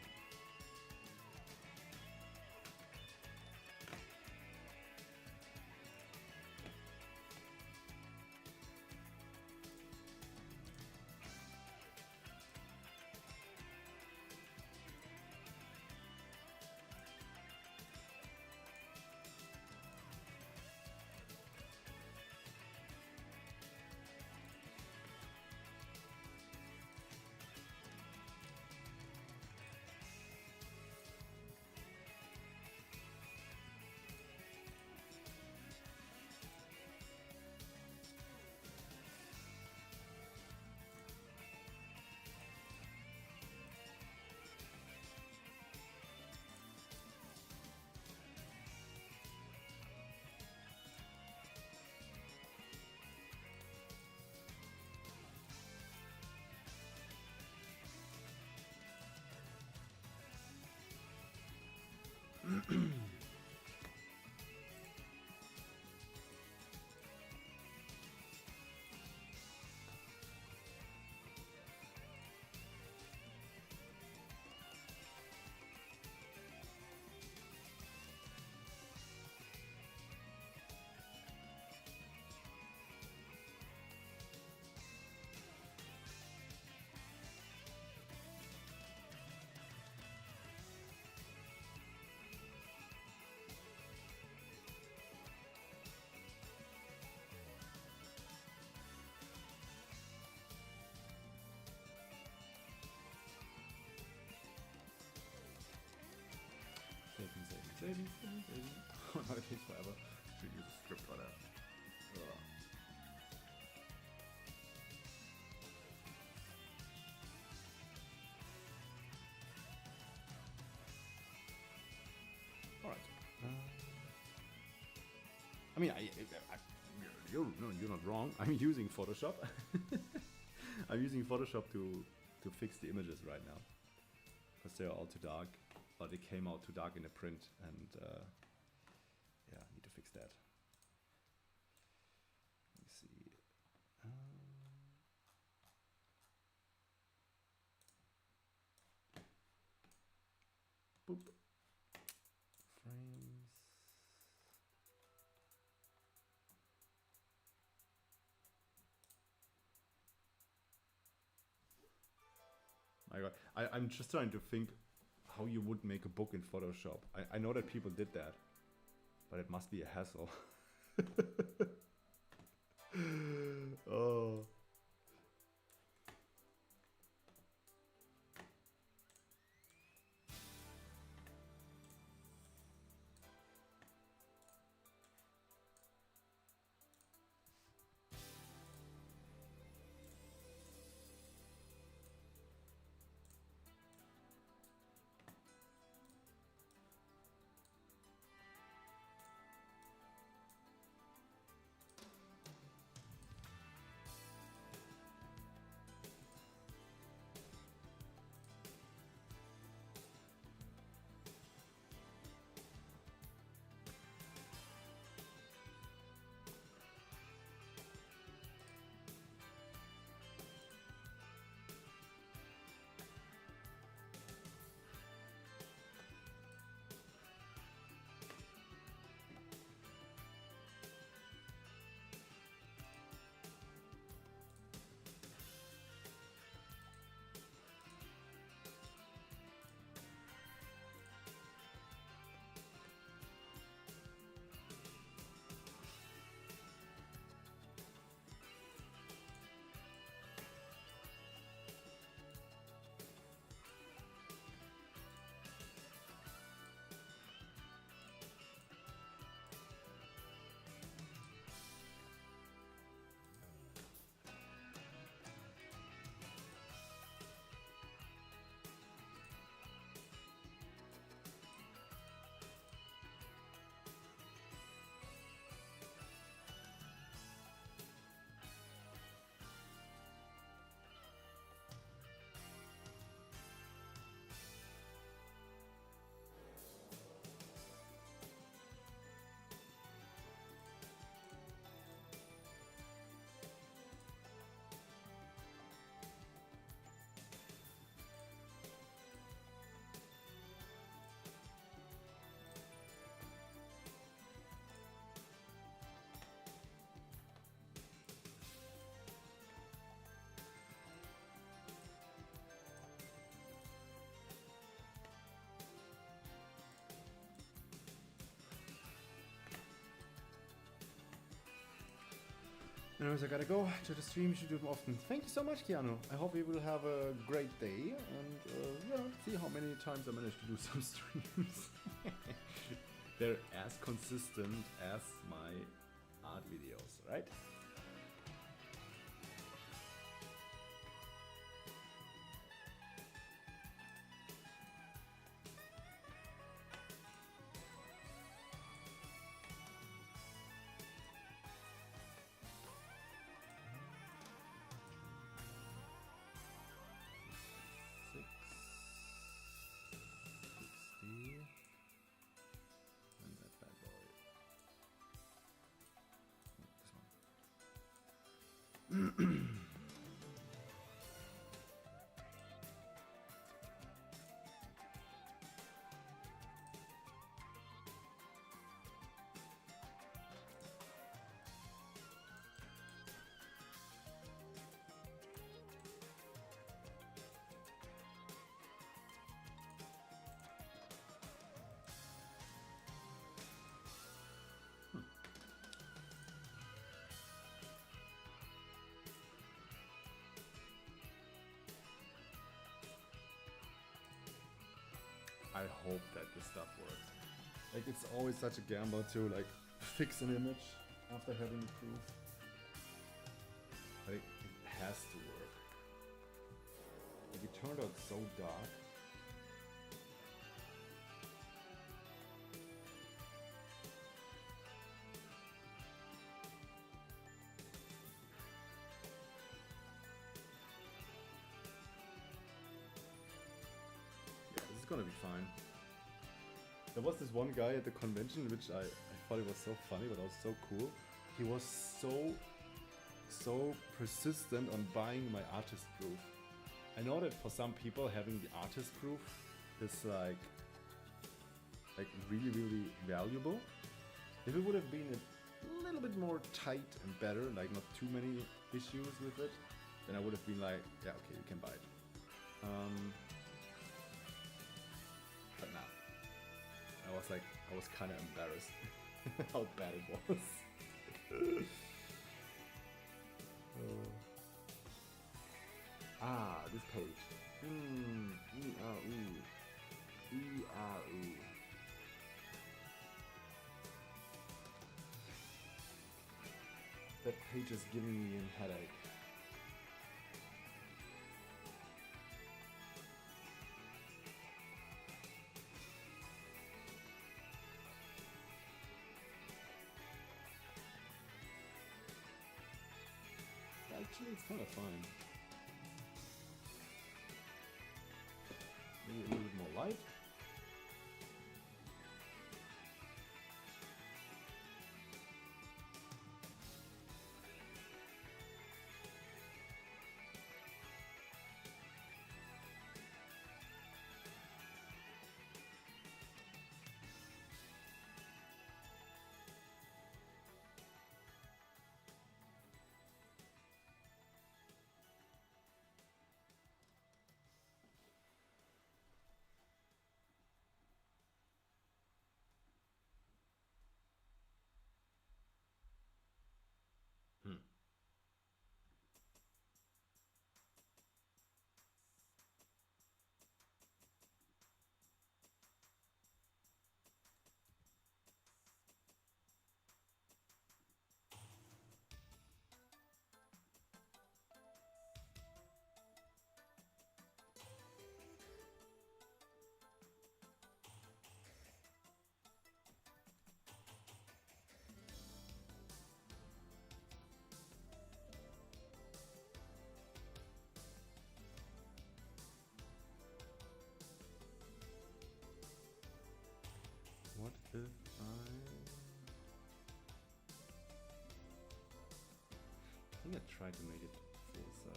Saving. Oh no, it takes forever. Should use a script for that. All right. I mean, you're not wrong. I'm using Photoshop. I'm using Photoshop to fix the images right now because they're all too dark, or they came out too dark in the print, and yeah, I need to fix that. Let me see. Boop. Frames. My God, I'm just trying to think how you would make a book in Photoshop. I know that people did that, but it must be a hassle. Oh. Anyways, I gotta go to the stream. You should do them often. Thank you so much, Keanu. I hope you will have a great day, and yeah, see how many times I manage to do some streams. They're as consistent as my art videos, right? I hope that this stuff works. Like, it's always such a gamble to like fix an image after having the proof. But it has to work. Like it turned out so dark. Yeah, this is gonna be fine. There was this one guy at the convention which I thought it was so funny, but also so cool. He was so persistent on buying my artist proof. I know that for some people having the artist proof is like really valuable. If it would have been a little bit more tight and better, like not too many issues with it, then I would have been like, yeah, okay, you can buy it. But now, I was kind of embarrassed how bad it was. This page. That page is giving me a headache. Actually, it's kind of fine. Maybe a little bit more light. What if I think I tried to make it full size.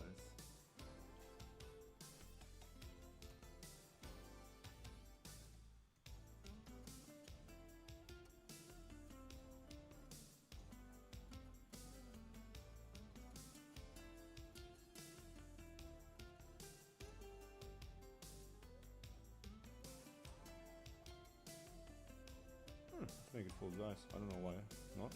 Let's make it full size. I don't know why not.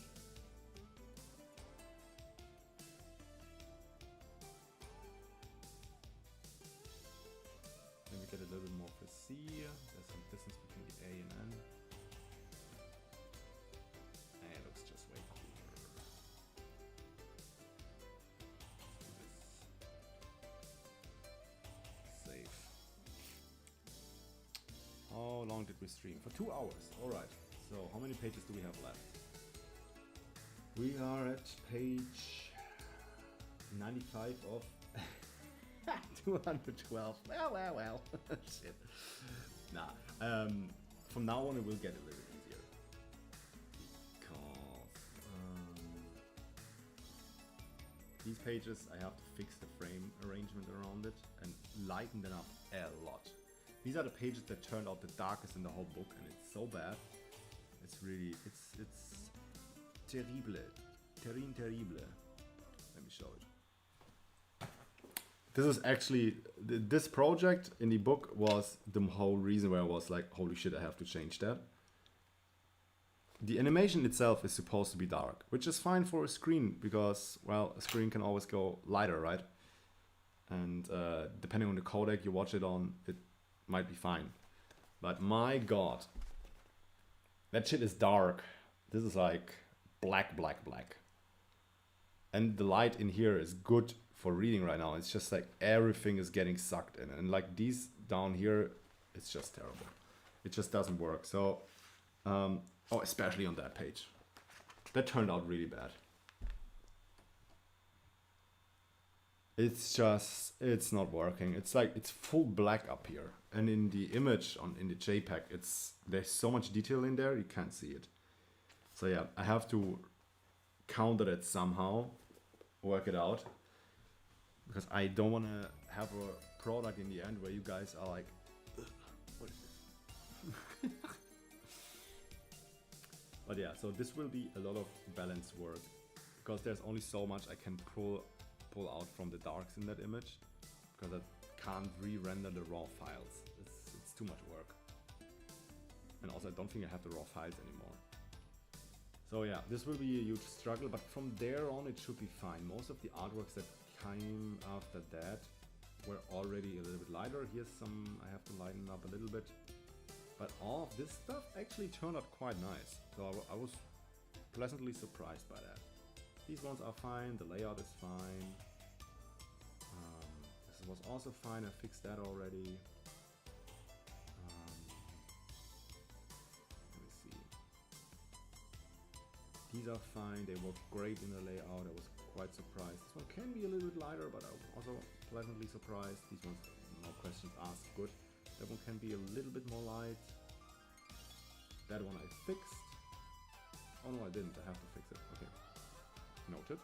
Then we get a little bit more for C. There's some distance between the A and N. And it looks just way cooler. Save. How long did we stream? For 2 hours. Alright. So, how many pages do we have left? We are at page 95 of 212. Well. Shit. Nah. From now on, it will get a little bit easier. Because these pages, I have to fix the frame arrangement around it and lighten them up a lot. These are the pages that turned out the darkest in the whole book, and it's so bad. It's really, it's terrible. Terrible. Let me show it. This is actually, this project in the book was the whole reason where I was like, holy shit, I have to change that. The animation itself is supposed to be dark, which is fine for a screen because, well, a screen can always go lighter, right? And depending on the codec you watch it on, it might be fine. But my god, that shit is dark. This is like black, black, black. And the light in here is good for reading right now. It's just like everything is getting sucked in. And like these down here, it's just terrible. It just doesn't work. So, oh, especially on that page. That turned out really bad. It's just, it's not working. It's like, it's full black up here. And in the image, in the JPEG, there's so much detail in there, you can't see it. So yeah, I have to counter it somehow, work it out. Because I don't want to have a product in the end where you guys are like, what is this? But yeah, so this will be a lot of balance work. Because there's only so much I can pull out from the darks in that image. Because I can't re-render the raw files. It's too much work. And also I don't think I have the raw files anymore. So yeah, this will be a huge struggle, but from there on it should be fine. Most of the artworks that came after that were already a little bit lighter. Here's some I have to lighten up a little bit. But all of this stuff actually turned out quite nice. So I was pleasantly surprised by that. These ones are fine, the layout is fine. This was also fine, I fixed that already. Let me see. These are fine, they work great in the layout, I was quite surprised. This one can be a little bit lighter, but I was also pleasantly surprised. These ones, no questions asked, good. That one can be a little bit more light. That one I fixed. Oh no, I didn't, I have to fix it, okay. Noted.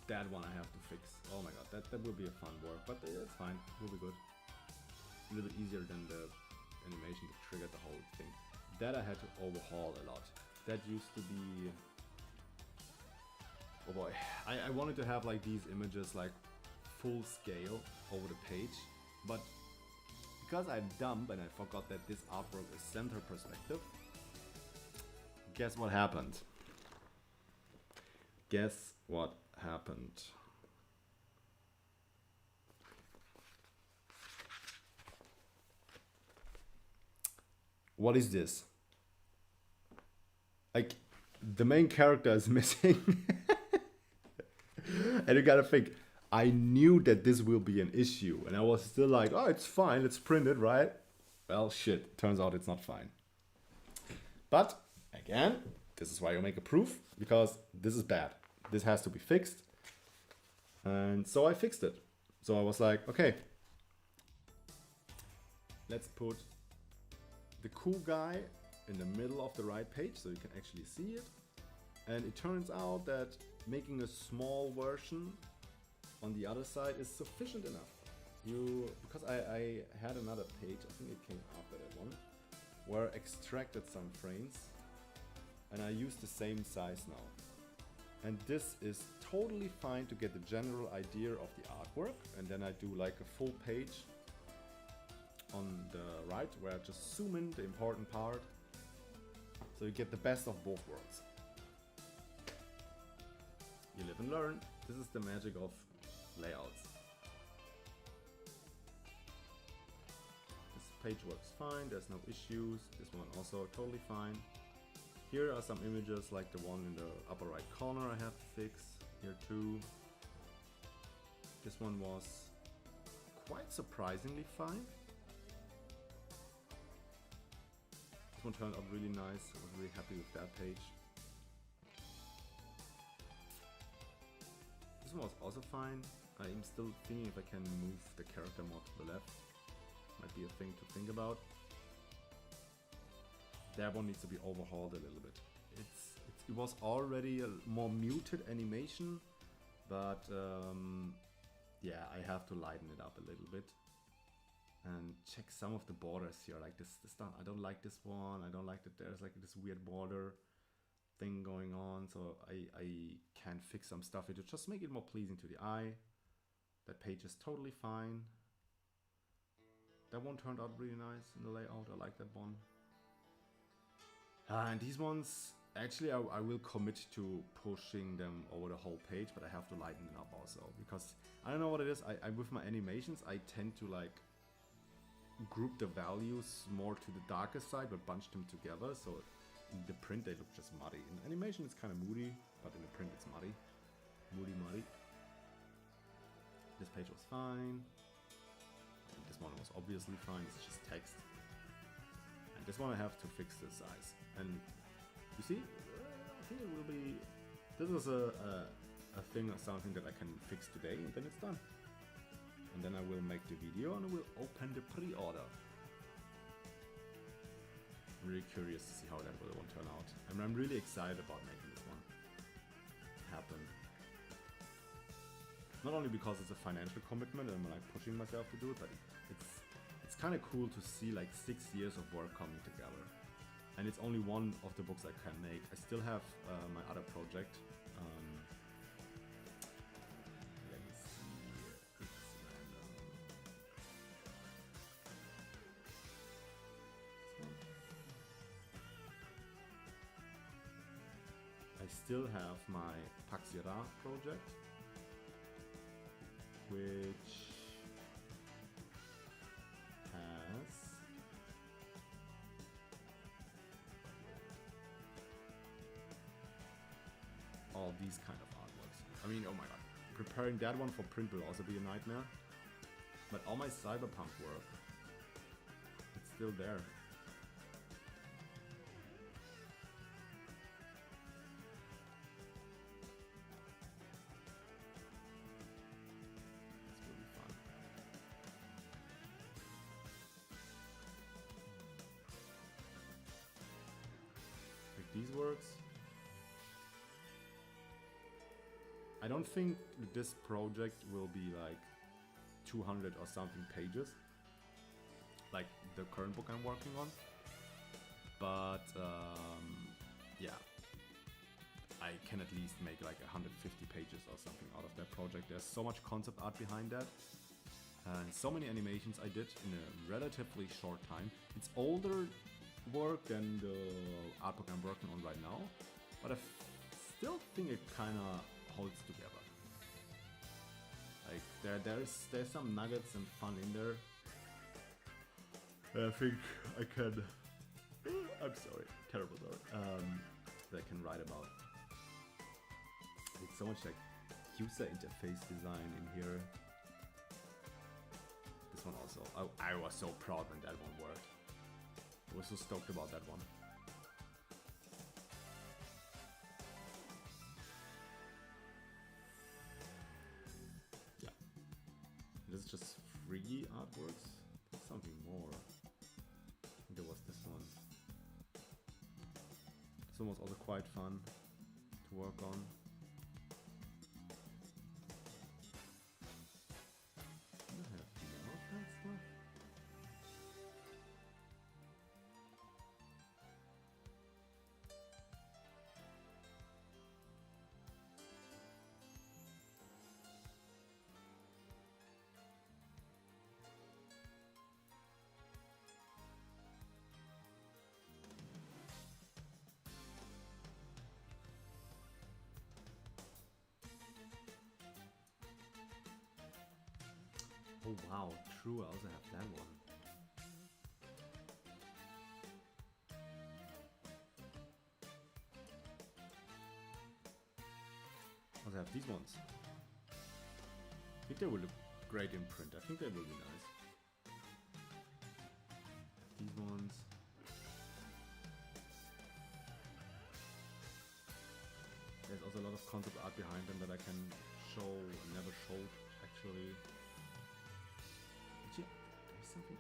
That one I have to fix. Oh my god, that will be a fun work, but it's fine, it will be good. A little bit easier than the animation that triggered the whole thing. That I had to overhaul a lot. That used to be... Oh boy, I wanted to have like these images like full scale over the page, but because I'm dumb and I forgot that this artwork is center perspective, guess what happened? Guess what happened? What is this? Like, the main character is missing. And you gotta think, I knew that this will be an issue. And I was still like, oh, it's fine, let's print it, right? Well, shit, turns out it's not fine. But, again, this is why you make a proof, because this is bad. This has to be fixed. And so I fixed it. So I was like, okay, let's put the cool guy in the middle of the right page so you can actually see it. And it turns out that making a small version on the other side is sufficient enough. Because I had another page, I think it came after that one, where I extracted some frames and I used the same size now. And this is totally fine to get the general idea of the artwork, and then I do like a full page on the right where I just zoom in the important part so you get the best of both worlds. You live and learn. This is the magic of layouts. This page works fine, there's no issues. This one also totally fine. Here are some images like the one in the upper right corner I have to fix. Here too. This one was quite surprisingly fine. This one turned out really nice. I was really happy with that page. This one was also fine. I'm still thinking if I can move the character more to the left. Might be a thing to think about. That one needs to be overhauled a little bit. It was already a more muted animation, but yeah, I have to lighten it up a little bit and check some of the borders here. Like this stuff, I don't like this one. I don't like that there's like this weird border thing going on. So I can fix some stuff to just make it more pleasing to the eye. That page is totally fine. That one turned out really nice in the layout. I like that one. And these ones, actually I will commit to pushing them over the whole page, but I have to lighten them up also, because I don't know what it is. I with my animations, I tend to like group the values more to the darker side, but bunch them together. So In the print they look just muddy. In animation it's kind of moody, but in the print it's muddy. Muddy. This page was fine. And this one was obviously fine, it's just text. And this one I have to fix the size. And you see, I think it will be... This is a thing or something that I can fix today, and then it's done. And then I will make the video and I will open the pre-order. I'm really curious to see how that will turn out. And I'm really excited about making this one happen. Not only because it's a financial commitment and I'm like pushing myself to do it, but it's kind of cool to see like 6 years of work coming together. And it's only one of the books I can make. I still have my other project. Let me see. It's random. I still have my Paxira project, which has all these kind of artworks. I mean, oh my god, preparing that one for print will also be a nightmare. But all my cyberpunk work, it's still there. It's really fun. Like these works. I don't think this project will be like 200 or something pages, like the current book I'm working on. But yeah, I can at least make like 150 pages or something out of that project. There's so much concept art behind that, and so many animations I did in a relatively short time. It's older work than the art book I'm working on right now, but I still think it kind of holds together. Like there's some nuggets and fun in there. I think I can. I'm sorry, terrible sorry. That I can write about. It's so much like user interface design in here. This one also. I was so proud when that one worked. I was so stoked about that one. This is just free artworks. There's something more. I think there was this one. This one was also quite fun to work on. I have more of that stuff. Oh wow, true, I also have that one. I also have these ones. I think they will look great in print. I think they will be nice. These ones. There's also a lot of concept art behind them that I can show and never showed actually. There's something.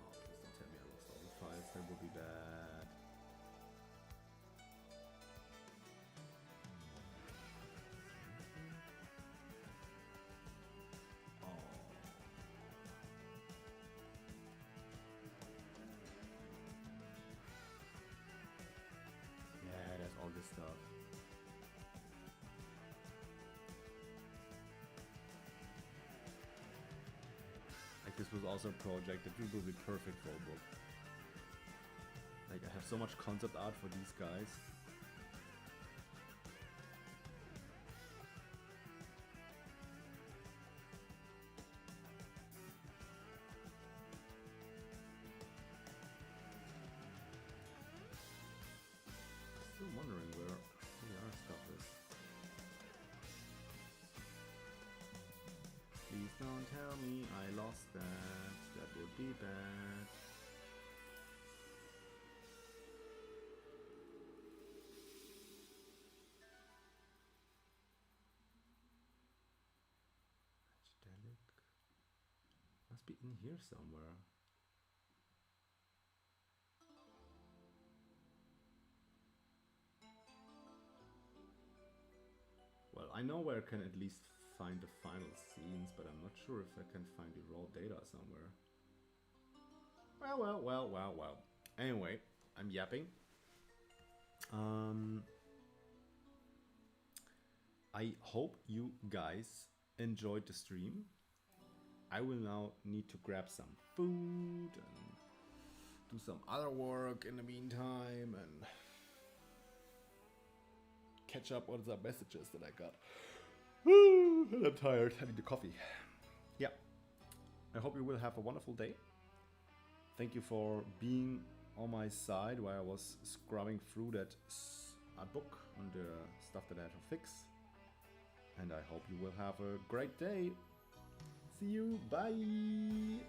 Oh, please don't tell me I lost all the files. That would be bad. Oh. Yeah, there's all this stuff. Like this was also a project that will be perfect for a book. Like I have so much concept art for these guys. still wondering where the other stuff is. Please don't tell me I lost that. That would be bad. Must be in here somewhere. Well, I know where I can at least find the final scenes, but I'm not sure if I can find the raw data somewhere. Well. Anyway, I'm yapping. I hope you guys enjoyed the stream. I will now need to grab some food and do some other work in the meantime and catch up on the messages that I got. And I'm tired. I need the coffee. Yeah. I hope you will have a wonderful day. Thank you for being on my side while I was scrubbing through that artbook and the stuff that I had to fix. And I hope you will have a great day. See you. Bye.